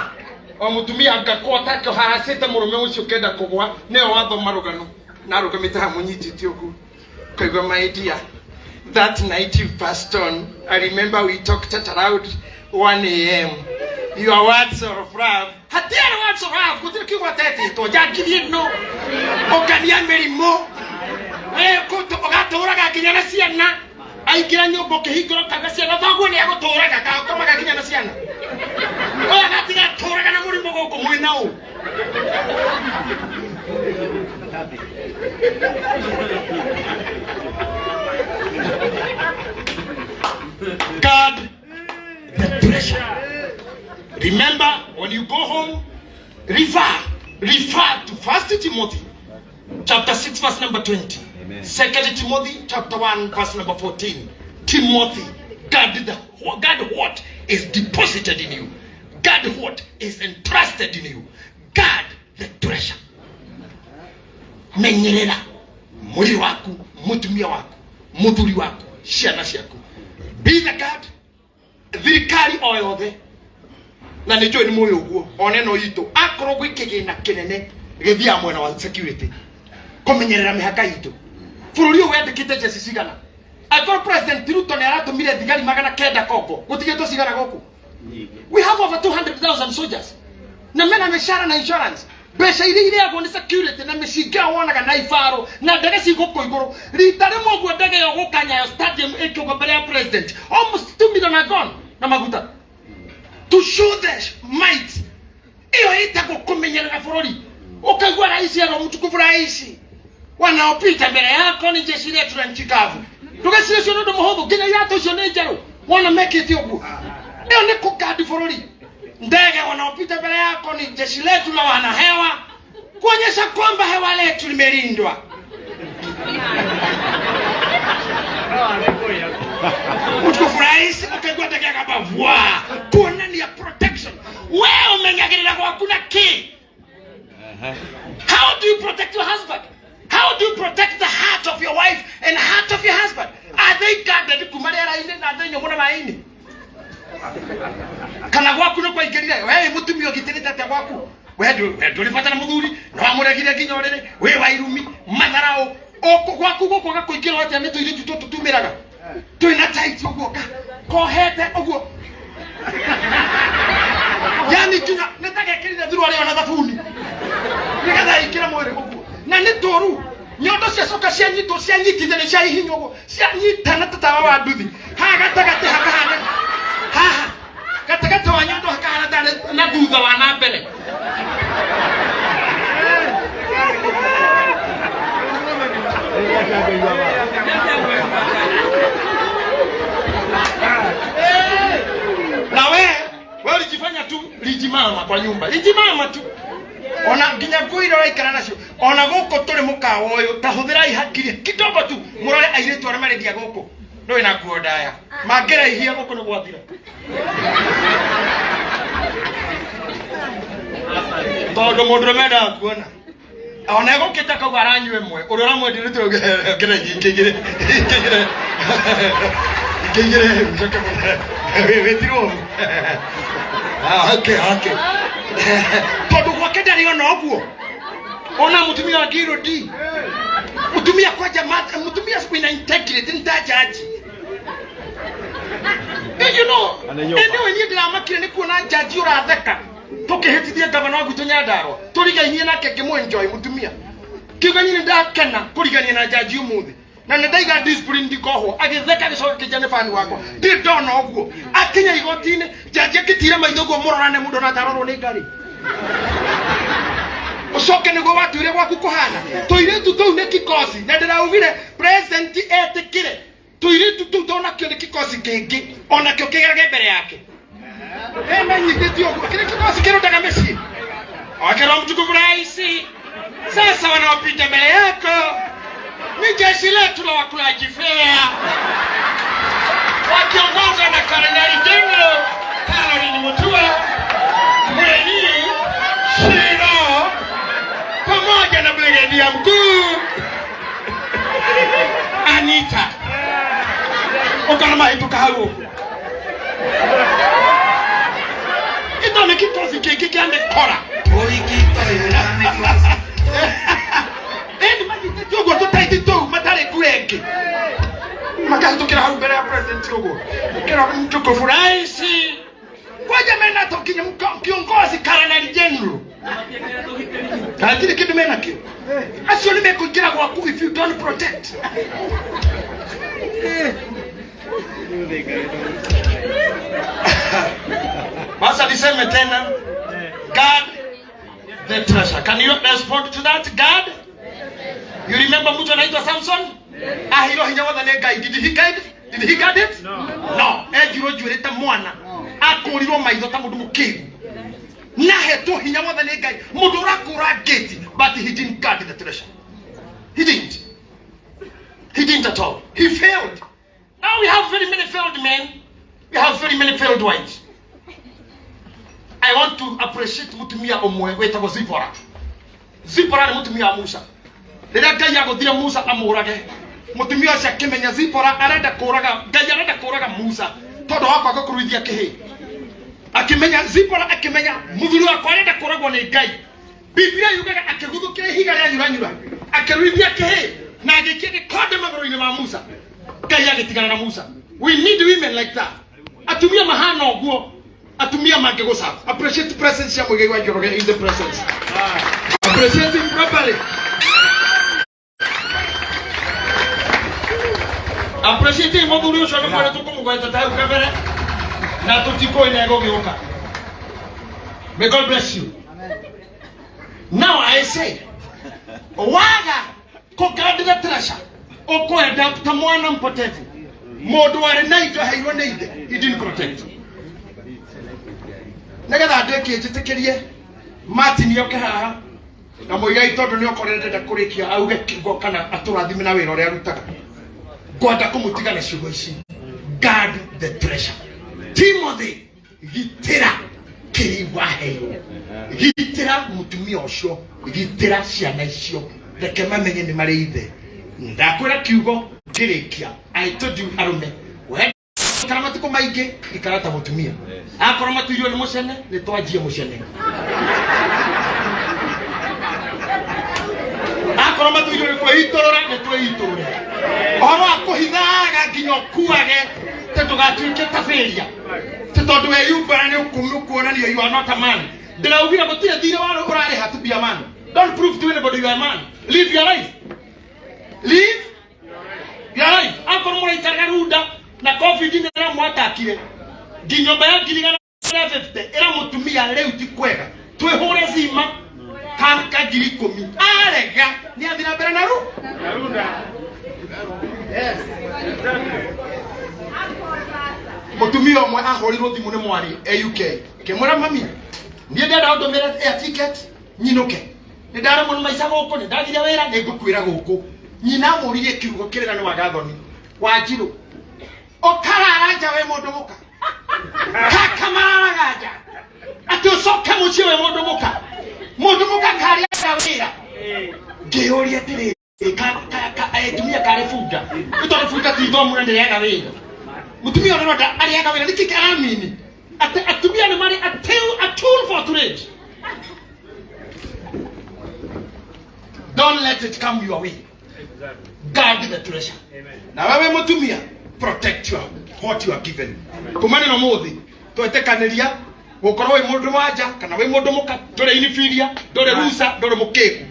mutumia agakota ko harasete murume ucio kenda kugwa ne watho marugano narugamite ha munyititi ogu kaigwa my dear that night you passed on. I remember we talked at around 1 a.m. Your words of love hatiara words of love kutirikwa tete to jagirie no okania merimo kuto ogaturaga kinyana ciana aingira nyombo kihingiro kaga ciana thaguo ni aguturaga ka komaga kinyana ciana oya gatiga turaga na murimo goko mwina u God the pressure. Remember when you go home refer to 1 Timothy chapter 6 verse number 20. Amen. 2 Timothy chapter 1 verse number 14. Timothy, God what is deposited in you. God what is entrusted in you. God the treasure. Menyerera mwili wako, mutumia wako, muthuri wako, ciana ciaku. Be the God. Thirikari o yothe na nĩ njũĩ nĩ mũĩ ũguo one no itũ akorwo gwĩkĩgĩna kĩnene gĩthia mwena wa security kũmenyerera mĩhaka itũ bũrũri ũyũ wendekĩte jeshi cigana akorwo president Ruto nĩ aratũmire thigari 900 Kongo gũtigĩtwo cigana gũkũ. We have over 200,000 soldiers na mena mĩcara na insurance mbeca iria irĩagwo nĩ security na mĩcinga wonaga na ibaro na ndege cigũkũ igũrũ rita rĩmwe ũguo ndege yo gũka Nyayo stadium ĩkĩũga mbere ya president almost 2 million are gone na maguta to show the might. Iyo itako kumenyerera bũrũri ukaigua rais ya mtukufu rais wanaopita mbele yako ni jeshi letu la nchi kavu tugacire cio ndu muhuthu nginya yato cio ni njeru wana mekete uguo iyo ni kukadi bũrũri ndege wanaopita mbele yako ni jeshi letu la wanahewa kuonyesha kwamba hewa letu limelindwa. Mtukufu rais akaigua ndege akabavua kuona ni ya protection. Wewe umenyagerera kwa kuna ki. How do you protect your husband? How do you protect the heart of your wife and the heart of your husband? Are they guarded kumarera ine na thenyo mwana maini? Kana gwaku no kwaingirire wewe mutumio gitirite ate gwaku wewe ndurifatana muthuri no amuregire kinyorere wewe wairumi matharao oko gwaku goko gakuingirwo ate ni tuiri tutumiraga twina tight uguo kohete uguo yani kinya netagekirire thuru ari ona thabuni nigatha ikira mwere uguo na ni toru nyondo cia coka cia nyito cia nyitithe ni cia hihinyo uguo cia nyitana tatawa wa nduthi ha gatagate hakahane ha gatagate wa nyondo hakahana tane na thutha wa na mbere na wewe ulijifanya tu lijimama kwa nyumba lijimama tu ona nginya kuira waikara nacio ona goko turi mukawa uyu tahuthirai hakiri kidogo tu murore airetu ara marendia goko no ina kuodaya magera ihia goko no gwathira todo mundu menda kuona ona gokita kauga aranywe mwe urora mwendi ritu ngere ngigire wetiro okay todo gwakenda rio no guo ona mutumia wa Girodi mutumia kwa jamaa mutumia siku ina integrity ntajaji you know ene ni drama kile ni kuona jaji uratheka tukihitithia gavana wa Nyandarua turigainie nake ngimwenjoy mutumia kiganyini ndakena kurigania na jaji umuthi na ndaiga discipline ndikoho agitheka gicoka kijane fani wako ndona uguo akinya igotine jaji akitire maitho guo murorane mundu na tarorwo ni ngari ucoke nigo watuire gwaku kuhana tuiretu tou ne kikosi na ndiraugire president etikire tuiretu tou tona kio ne kikosi kingi ona kio kigage mbere yake nyititio kile kikosi kirudaga mesi akero mtukufu rais sasa wanaopita mbele yako ni jeshi letu la wakulaji fea wakiongozwa na Kanali General Caroline Mutua Mweni Shiro pamoja na brigedia mkuu Anita ukalama hitu kahau ito ni kikosi kiki ande kora Jogo tutaiti tu matare kuenge makatukira hau mbele ya president yogo kira mtukufu rais kwa jamena tokinya kiongozi Kanali General kile kitu mena kio asio nimekuingira kwa ku if you don't protect basa niseme tena God the treasure. Can you respond to that? God? You remember mtu anaitwa Samson? Ahiro hinyawatha ne guide. Did he guide? Did he guide it? No. Ejiro jureta mwana. Akorirwo maitho ta mundu mukiru. Na heto hinyawatha ne guide. Mundu rakura gate but he didn't guard the treasure. He didn't. He didn't at all. He failed. Now we have very many failed men. We have very many failed wives. I want to appreciate mutumia omwe wetagwo Zipora. Zipora ni mutumia wa Musa. Rĩrĩa Ngai agũthire Musa amũrage, mutumia ũcio akĩmenya Zipora arenda kũraga, Ngai arenda kũraga Musa tondũ wa kwaga kũruithia kĩhĩ. Akĩmenya Zipora akĩmenya mũthuri wakwa arenda kũragwo nĩ Ngai. Biblia yugaga akĩguthũkĩra ihiga rĩa nyuranyura, akĩruithia kĩhĩ na agĩikia gĩkonde magũrũ-inĩ ma Musa. Ngai agĩtigana na Musa. We need women like that. Atumia mahana ũguo. Atumia mangĩgũca. Appreciate presence ya mũigai wa Njoroge in the presence. Appreciate him properly. Appreciate him mũthuri ũcio nĩ mwere tũkũmũgweta ta hau kabere na tũtikũĩ na egũgĩũka. May God bless you. Now I say, waga kũguard the treasure. Ũkwenda ta mwana mpotevu. Mũndũ warĩ na indo aheirwo nĩ ithe. He didn't protect. Negetha ndĩkie njĩtĩkĩrie Martin yoke haha na mũigai tondũ nĩ okorete ndakũrĩkia auge kiugo kana atũrathime na wĩra ũrĩa arutaga. Ngwenda kũmũtiga na ciugo ici. Guard the treasure. Timothy, gitĩra kĩrĩa waheirwo. Gitĩra mũtumia ũcio, gitĩra ciana icio. Reke mamenye nĩ marĩ ithe. Ndakwĩra kiugo ndĩrĩkia. I told you arume. Kana matuko maingĩ ikarata mũtumia. Akorwo matuirio nĩ mũcene nĩ twanjie mũcene. Akorwo matuirio nĩ kwĩitũrũra nĩ twĩitũrũre. Ũhoro wa kũhithaga nginya ũkuage te ndũgatuĩke taberia. Te tondũ weyumbara nĩ ũkuonania you are not a man. Ndĩraugire gũtirĩ thirĩ wa ũrarĩha to be a man. Don't prove to anybody you are a man. Live your life. Live your life. Akorwo mũraikaraga runda na COVID ni era mwatakire nginyomba ya ngirigana 50 era mutumia leo ti kwega twihore zima kanka ngiri 10 arega ni athira mbere na runda. Yes. Mutumia omwe ahorirwo thimu ni mwari UK kemura mami ni ndenda ndomere air ticket nyinuke ni ndara mũno maica gũkũ ni ndathire wĩra nĩ ngũkwĩra gũkũ nyina mũririe kiugo kĩrĩra ni wagathoni Wanjiru okarara nja we mũndũ mũka kakamaraga nja atĩ ũcoke mũciĩ we mũndũ mũka karĩaga wĩra ngĩũria atĩrĩrĩ tumia karĩ bunga nĩtondũ bunga ti ithomu na ndĩrĩaga wĩra mũtumia ũrĩa arĩaga wĩra nĩkĩ aramini atĩ atumia nĩ marĩ a tool for trade. Don't let it come your way. Guard the treasure. Na wewe mutumia, protect what you are given. Kumane na muthi twetekaniria gukorwo wi mundu wanja kana wi mundu muka ndore inifiria ndore rusa ndore mukiku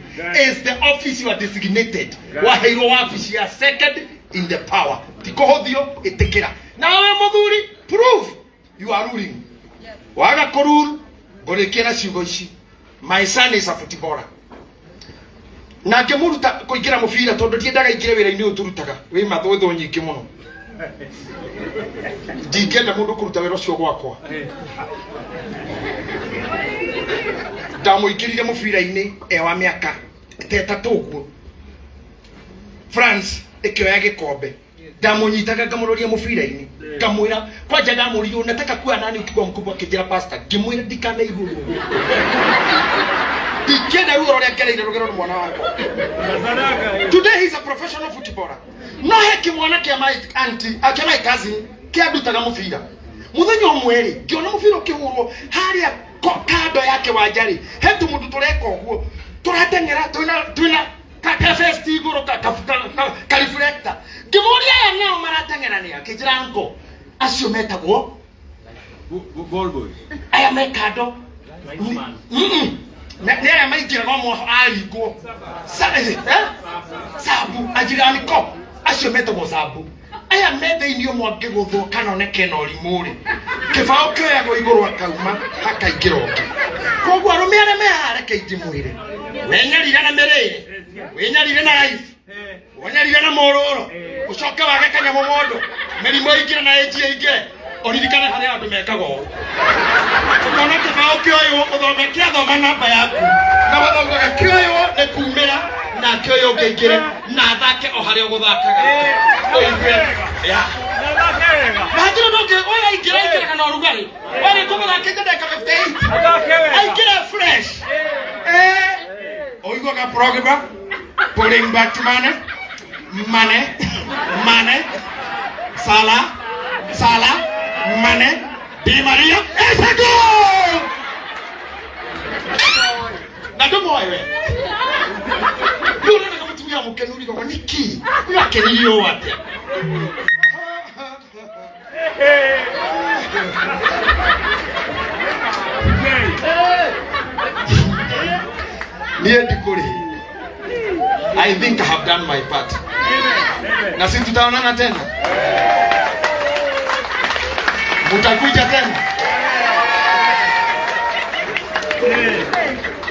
is the office you are designated. Waheirwo wabici ya second in the power. Tikohothio itikira. Na wewe muthuri, prove you are ruling. Waga kurule ngorikira ciugo ici. My son is a footballer. Na ngemuruta kuingira mubira tondu ndiendaga ingire wira-ini uyu turutaga wi mathuthu nyingi muno. Ndingenda mundu kuruta wira ucio gwakwa. Ndamuingirire mubira-ini wa miaka tetatu uguo. France ikioya gikombe. Ndamunyitaga ngamuroria mubira-ini. Ngamwira kwanja ndamuririo nataka kuwa nani ukigwa mkubwa kijira pastor. Ngimwira ndikana iguru. Today he's a professional footballer. No heki mwana kia my auntie, kia my cousin, kia dutaga mufira. Muthenya umweri, ngiona mufira ukihurwo haria kado yake wajari. Hetu mundu tureka uguo. Turatengera twina ka first iguru ka reflector. Ngimuria ya nao maratengerania kijirango. Acio metagwo ball boy. Aya mekado. Nera maikira gomo aliko sabu ajirani ko acio metagwo sabu aya methe-ini omwe ngĩgũthwo kanoneke na ũrimũ-rĩ kĩbaũ kĩoyagwo igũrũ akauma hakaingĩra ũngĩ koguo arũme arĩa mehareke mwĩrĩ wenyarire na mĩrĩre wenyarire na life wenyarire na mũrũro ũcoke wage kanyamũ mũndũ mĩrimũ ĩingĩre na ĩnji ĩingĩre ũririkane harĩa andũ mekaga ũũ ũkona kĩbaũ kĩoywo ũthondeke athoma namba yaku na wathomaga kĩoywo nĩ kumĩra na kioyo ngengire na thake o hario guthakaga oigwe ya Hatiro ndoke oya ikira kana urugari wale kumela kende ka 58 aikira fresh oigwa ka program pulling back to money sala money Di Maria Esago na domo wewe yule kama tumia mkenuri kwa niki yake niyo wate niye dikuri I think I have done my part na sisi tutaonana tena mutakuja tena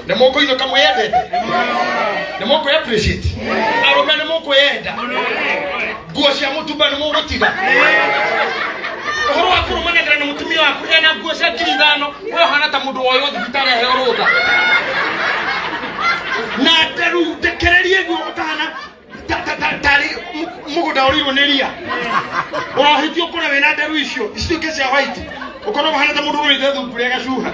Nemoko ino kama yedete Nemoko ya appreciate Aroga nemoko yeda Guoshi ya mutuba nemoko tiga Horo wakuru manadra na mutumi waku Ena guoshi ya kilidano Weo hanata mudu wayo Vitara ya heoroga Na teru Tekereri yegu otana Tari Mugu da origo neria Hiti okona wena teru isio Isio kesi ya white Okona wahanata mudu wayo Dedu kurega shuha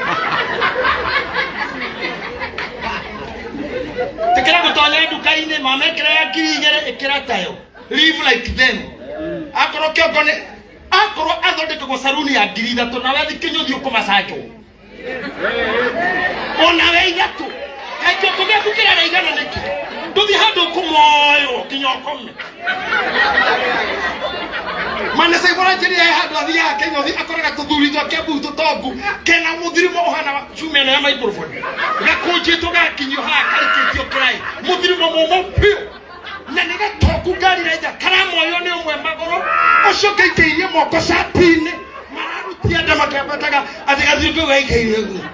Tekera kutonya dukaine mama krea kirigere ekera tayo live like them akoro kyogone akoro athonde ko saruni ya dirida to na wathi kinyuthi ukomasako ona weigatu haiko kuge kukira na igana neki nduthi hando kumoyo kinyokome Mane sai bora jeri ya hando athi ya kinyuthi akoraga tuthurithwa kebu tutongu kena muthirimo ohana chumene ya microphone gakunjitwo gakinyo ha karikitio kirai muthirimo momo pio na niga toku gari reja karamo yo ni umwe magoro oshoke iteirie moko sapine mararutia ndama kebataga athigathirwo gaikeirie guo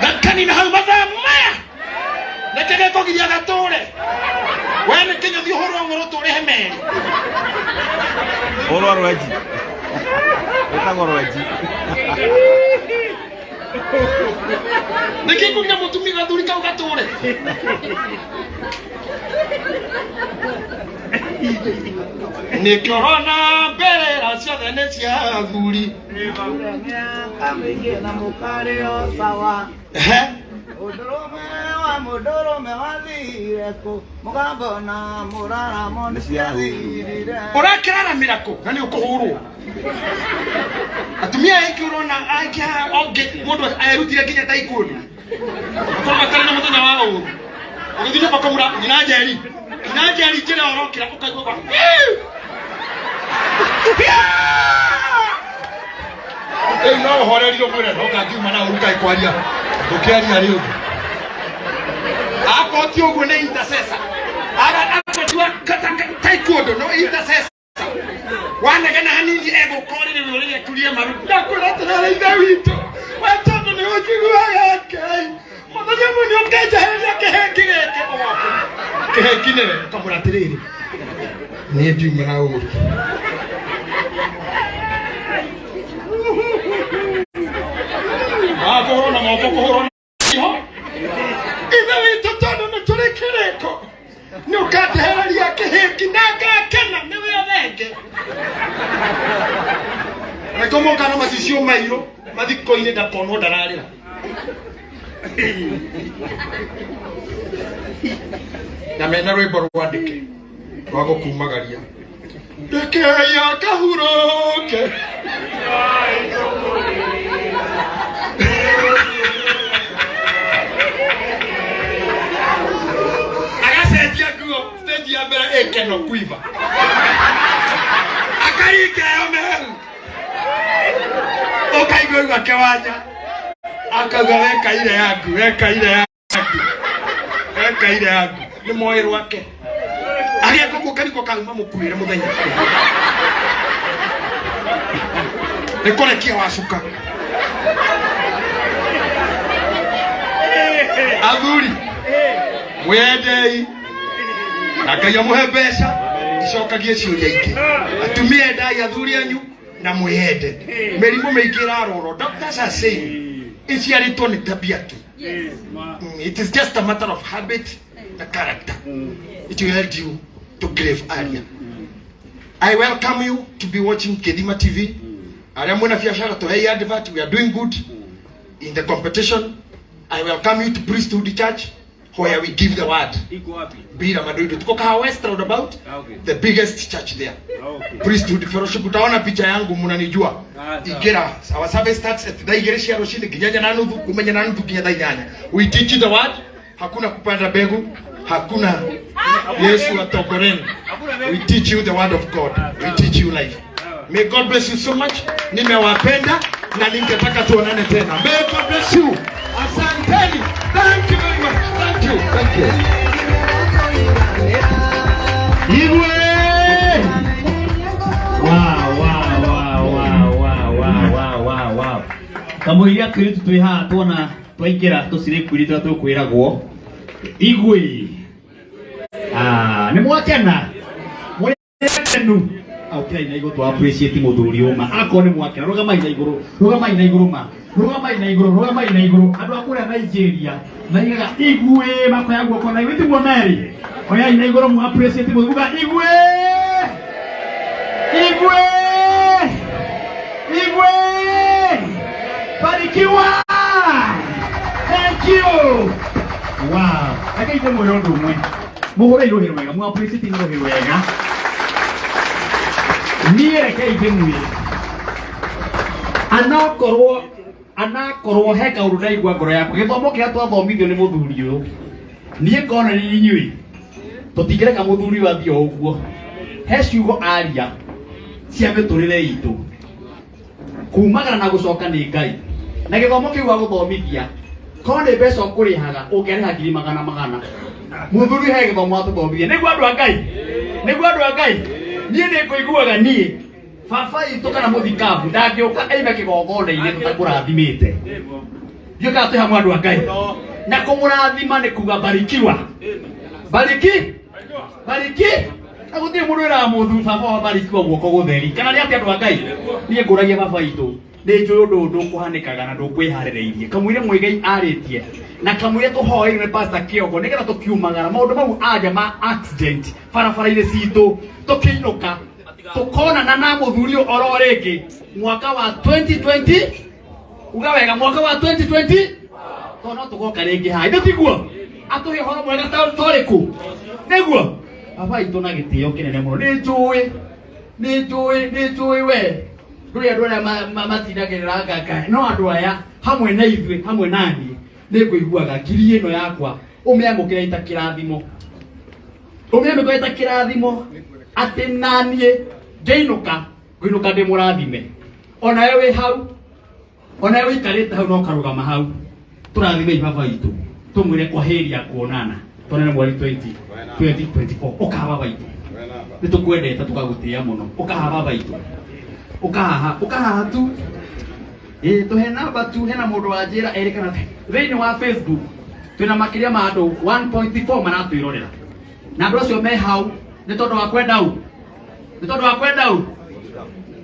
nakani na haumada maya nekege kogiria gatore wene kinyo thi horo ngoro tore hemeri horo arwaji etagorwaji Niki kugira mutumi gathuri kau gatore Nikorona mbere raciothe nĩ cia athuri Kamige na mukare o sawa Mudurume wathire ku mugambona muraramo niciathirire Urakiraramira ku na ni ukuhurwo Atumia iki urona akia onge mundu ayerutire kinya taikuni Akoma kana muthenya wa uru Ugithina bakomura ina jeri jira orokira ukaigwa kwa no horerio mwire no kangiuma na uruka ikwaria ukiaria riu Akoti ugu ne intercessor Aga akotua taekwondo no intercessor Wana gana hanini ego kori ni wole tulie maru Nakora tena ida wito Watoto ni ojigwa yake Motanya muni okeja hela kehekireke Kehekine kamura tiriri Ni ebi mwana uru Korona moko korona Ibe wito todo no tulikireko Ni ukate hela yake heki naga kena niwe yovenge Rekomo kana masisio mairo madiko ine da pono dararira Na mena rwimbo rwandike rwago kumagaria Deke ya kahuroke Stage ya mbere ekeno kuiva Akaike yomeru Okaigwe kewanya Akaga weka ile yaku Ni moyo wake Aria koko kaniko kalma mukuire muthenya Nikole kia wasuka Athuri Mwendei Nakaia muhe mbeca icokagie ciuria ingi atumia ndai athuri anyu na mwende merimu meigira roro. Doctors are saying it's your return tabia tu. It is just a matter of habit and character. It will lead you to grave area. I welcome you to be watching Kedima TV. Aramuna fiashara to hey advert. We are doing good in the competition. I welcome you to Priesthood Church, where we give the word. Bira Madrid. Tuko Kahawa West roundabout. The biggest church there. Priesthood Fellowship. Utaona picha yangu mnanijua. Igera. Our service starts at Daigereshi Roshini Kinyanya Nanudu Kumenya Nanudu Kinyanya. We teach you the word. Hakuna kupanda begu. Hakuna Yesu atokoreni. We teach you the word of God. We teach you life. May God bless you so much. Nimewapenda na ningetaka tuonane tena. May God bless you. Asanteni. Thank you very much. Thank you. Thank you. Iwe. Wow. Kamuiria kiritu twiha tuona twaikira tusire kwirita tukwiragwo. Igwe. Ni mwakena. Mwakenu. Okay, na iguru to appreciate muthuri uma. Akone mwakena. Rugama ina iguru. Rugama ina iguru ma. Rugama ina iguru. Rugama ina iguru. Andu akura Nigeria. Na igaga igwe makoya guoko na iwiti gwo meri. Oya ina iguru mu appreciate muthuri. Igwe. Igwe. Igwe. Barikiwa. Thank you. Wow. Akaite moyo ndumwe. Muhore irohero wega. Mu appreciate irohero wega. Niere kaite muye. Anakorwo heka urunda igwa ngoro yaku. Githomo kia twathomithio ni muthuri uyu. Nie ngona ni inyui. Tutingireka muthuri wathio uguo. He ciugo aria cia miturire itu. Kumagara na gucoka ni Ngai. Na githomo kiu gwa guthomithia. Kone mbeca ukurihaga ungereha ngiri magana. Muthuri he githomo atuthomithia. Niguo andu a Ngai. Niguo andu a Ngai. Nie ni kuiguaga nie. Baba itu kana muthikabu ndangioka aime kigogone-ini tutakurathimite. Ndio tuha mwandu a Ngai. Na kumurathima ni kuga barikiwa. Bariki. Na guthie mundu ira muthu baba wa barikiwa guoko gutheri. Kana ni ati andu a Ngai. Nie nguragia baba itu. Ni njuyu ndu kuhanikaga na ndu kwiharireirie. Kamwire mwigai aritie. Na kamwire tuhoire pastor Kiogo nikira tukiumagara maundu mau aja ma accident barabara-ini citu tukiinuka tukona na muthuri oro ringi mwaka wa 2020 uga wega mwaka wa 2020 tono tugoka ringi hai nditiguo atuhe horo mwega toriku niguo baba itu na gitio kinene muno ni njui we nduri andu aria matindagirira ngaka no andu aya hamwe na ithuĩ hamwe nani ni kuiguaga ngiri ino yakwa umiamukira ita kirathimo ati nanie ngeinuka ndi murathime ona wewe hau ona wewe ikarite hau no karugama hau turathime baba itu tumwire kwa heri ya kuonana tonene mweri 2024 ukaha baba itu nitukwendete tukagutia muno ukaha baba itu ukaha tu tuhe namba tu hena mundu wa njira erikana thĩinĩ wa Facebook twina makiria ma andu 1.4 maratwirorera na andu acio me hau ni tondu wa kwenda u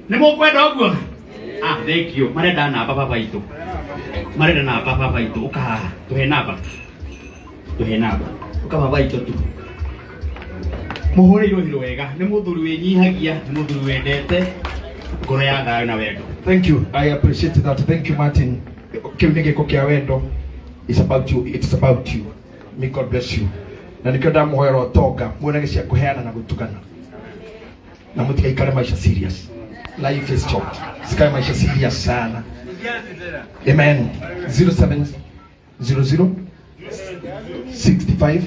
ni mukwenda uguo thank you marenda namba baba itu ukaha tuhe namba ukaha baba itu tu muhore irohiro wega ni muthuri winyihagia ni muthuri wendete ngoro ya thayo na wendo. Thank you. I appreciate that. Thank you, Martin. Kiunige kokia wendo. It's about you. It's about you. May God bless you. Na nikienda muhoero toga, muone gisia kuheana na gutukana. Na mutikaikare maisha serious. Life is short. Sikae maisha serious sana. Amen. 0700 65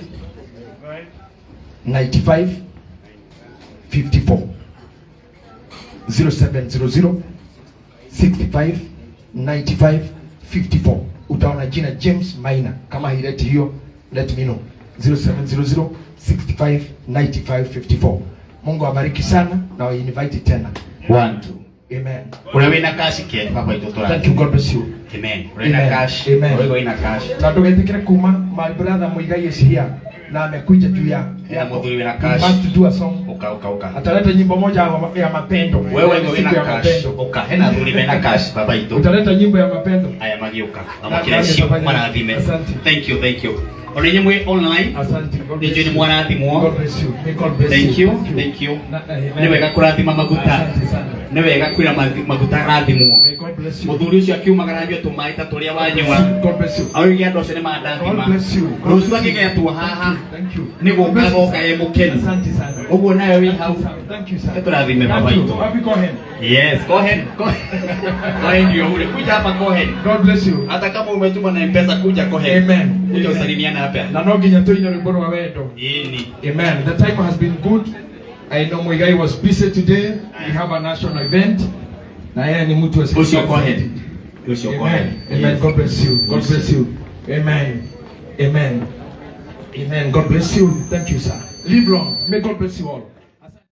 95 54 0700 65 95 54. Utaona jina James Maina. Kama hileti hiyo, let me know. 0700 65 95 54. Mungu awabariki sana na wa invite tena. 1 2. Amen. Unaweza kashi kia baba ito tola. Thank you, God bless you. Amen. Unaweza kashi. Amen. Unaweza ina kashi. Na tugetikire kuma my brother Muigai is here. na amekuja juu ya Mudhuri wina he cash. must do a song. Uka. Ataleta nyimbo moja ya mapendo. Wewe Siku wina ya cash. mapendo. Uka. Hena dhuri wina cash baba itu. Utaleta nyimbo ya mapendo. Aya magiuka. Amakireshio mwanathime. Asante. Thank you. Onenye mwe online. Asante. Nijue ni mwanathimo. God bless you. May God bless Thank you. you. Ni wega kurathima maguta. Asante sana. Ni wega kwira maguta rathimo. May God bless you. Muthuri ucio akiumagara ndio tumaita turia wanyua. God bless you. Augia ndo cene mandathima. God bless you. Rucio agigetua haha. Thank you. Ni gukagoka ye mukeni. Asante sana. Uguo nayo wi hau. Thank you sir. Turathime baba itu. Happy go ahead. Yes, go ahead. Go ahead ndio ule. Kuja hapa go ahead. God bless you. Hata kama umetuma na M-Pesa kuja go ahead. Amen. Kuja usalimiana hapa. Na no nginya tuine rwimbo rwa wendo. Ini. Amen. The time has been good. I know my guy was busy today. We have a national event. Na yeye ni mtu asiye. Ucio go ahead. Ucio go ahead. Amen. God bless you. God bless you. Amen. Amen. Amen. God bless you. Thank you, sir. Live long. May God bless you all.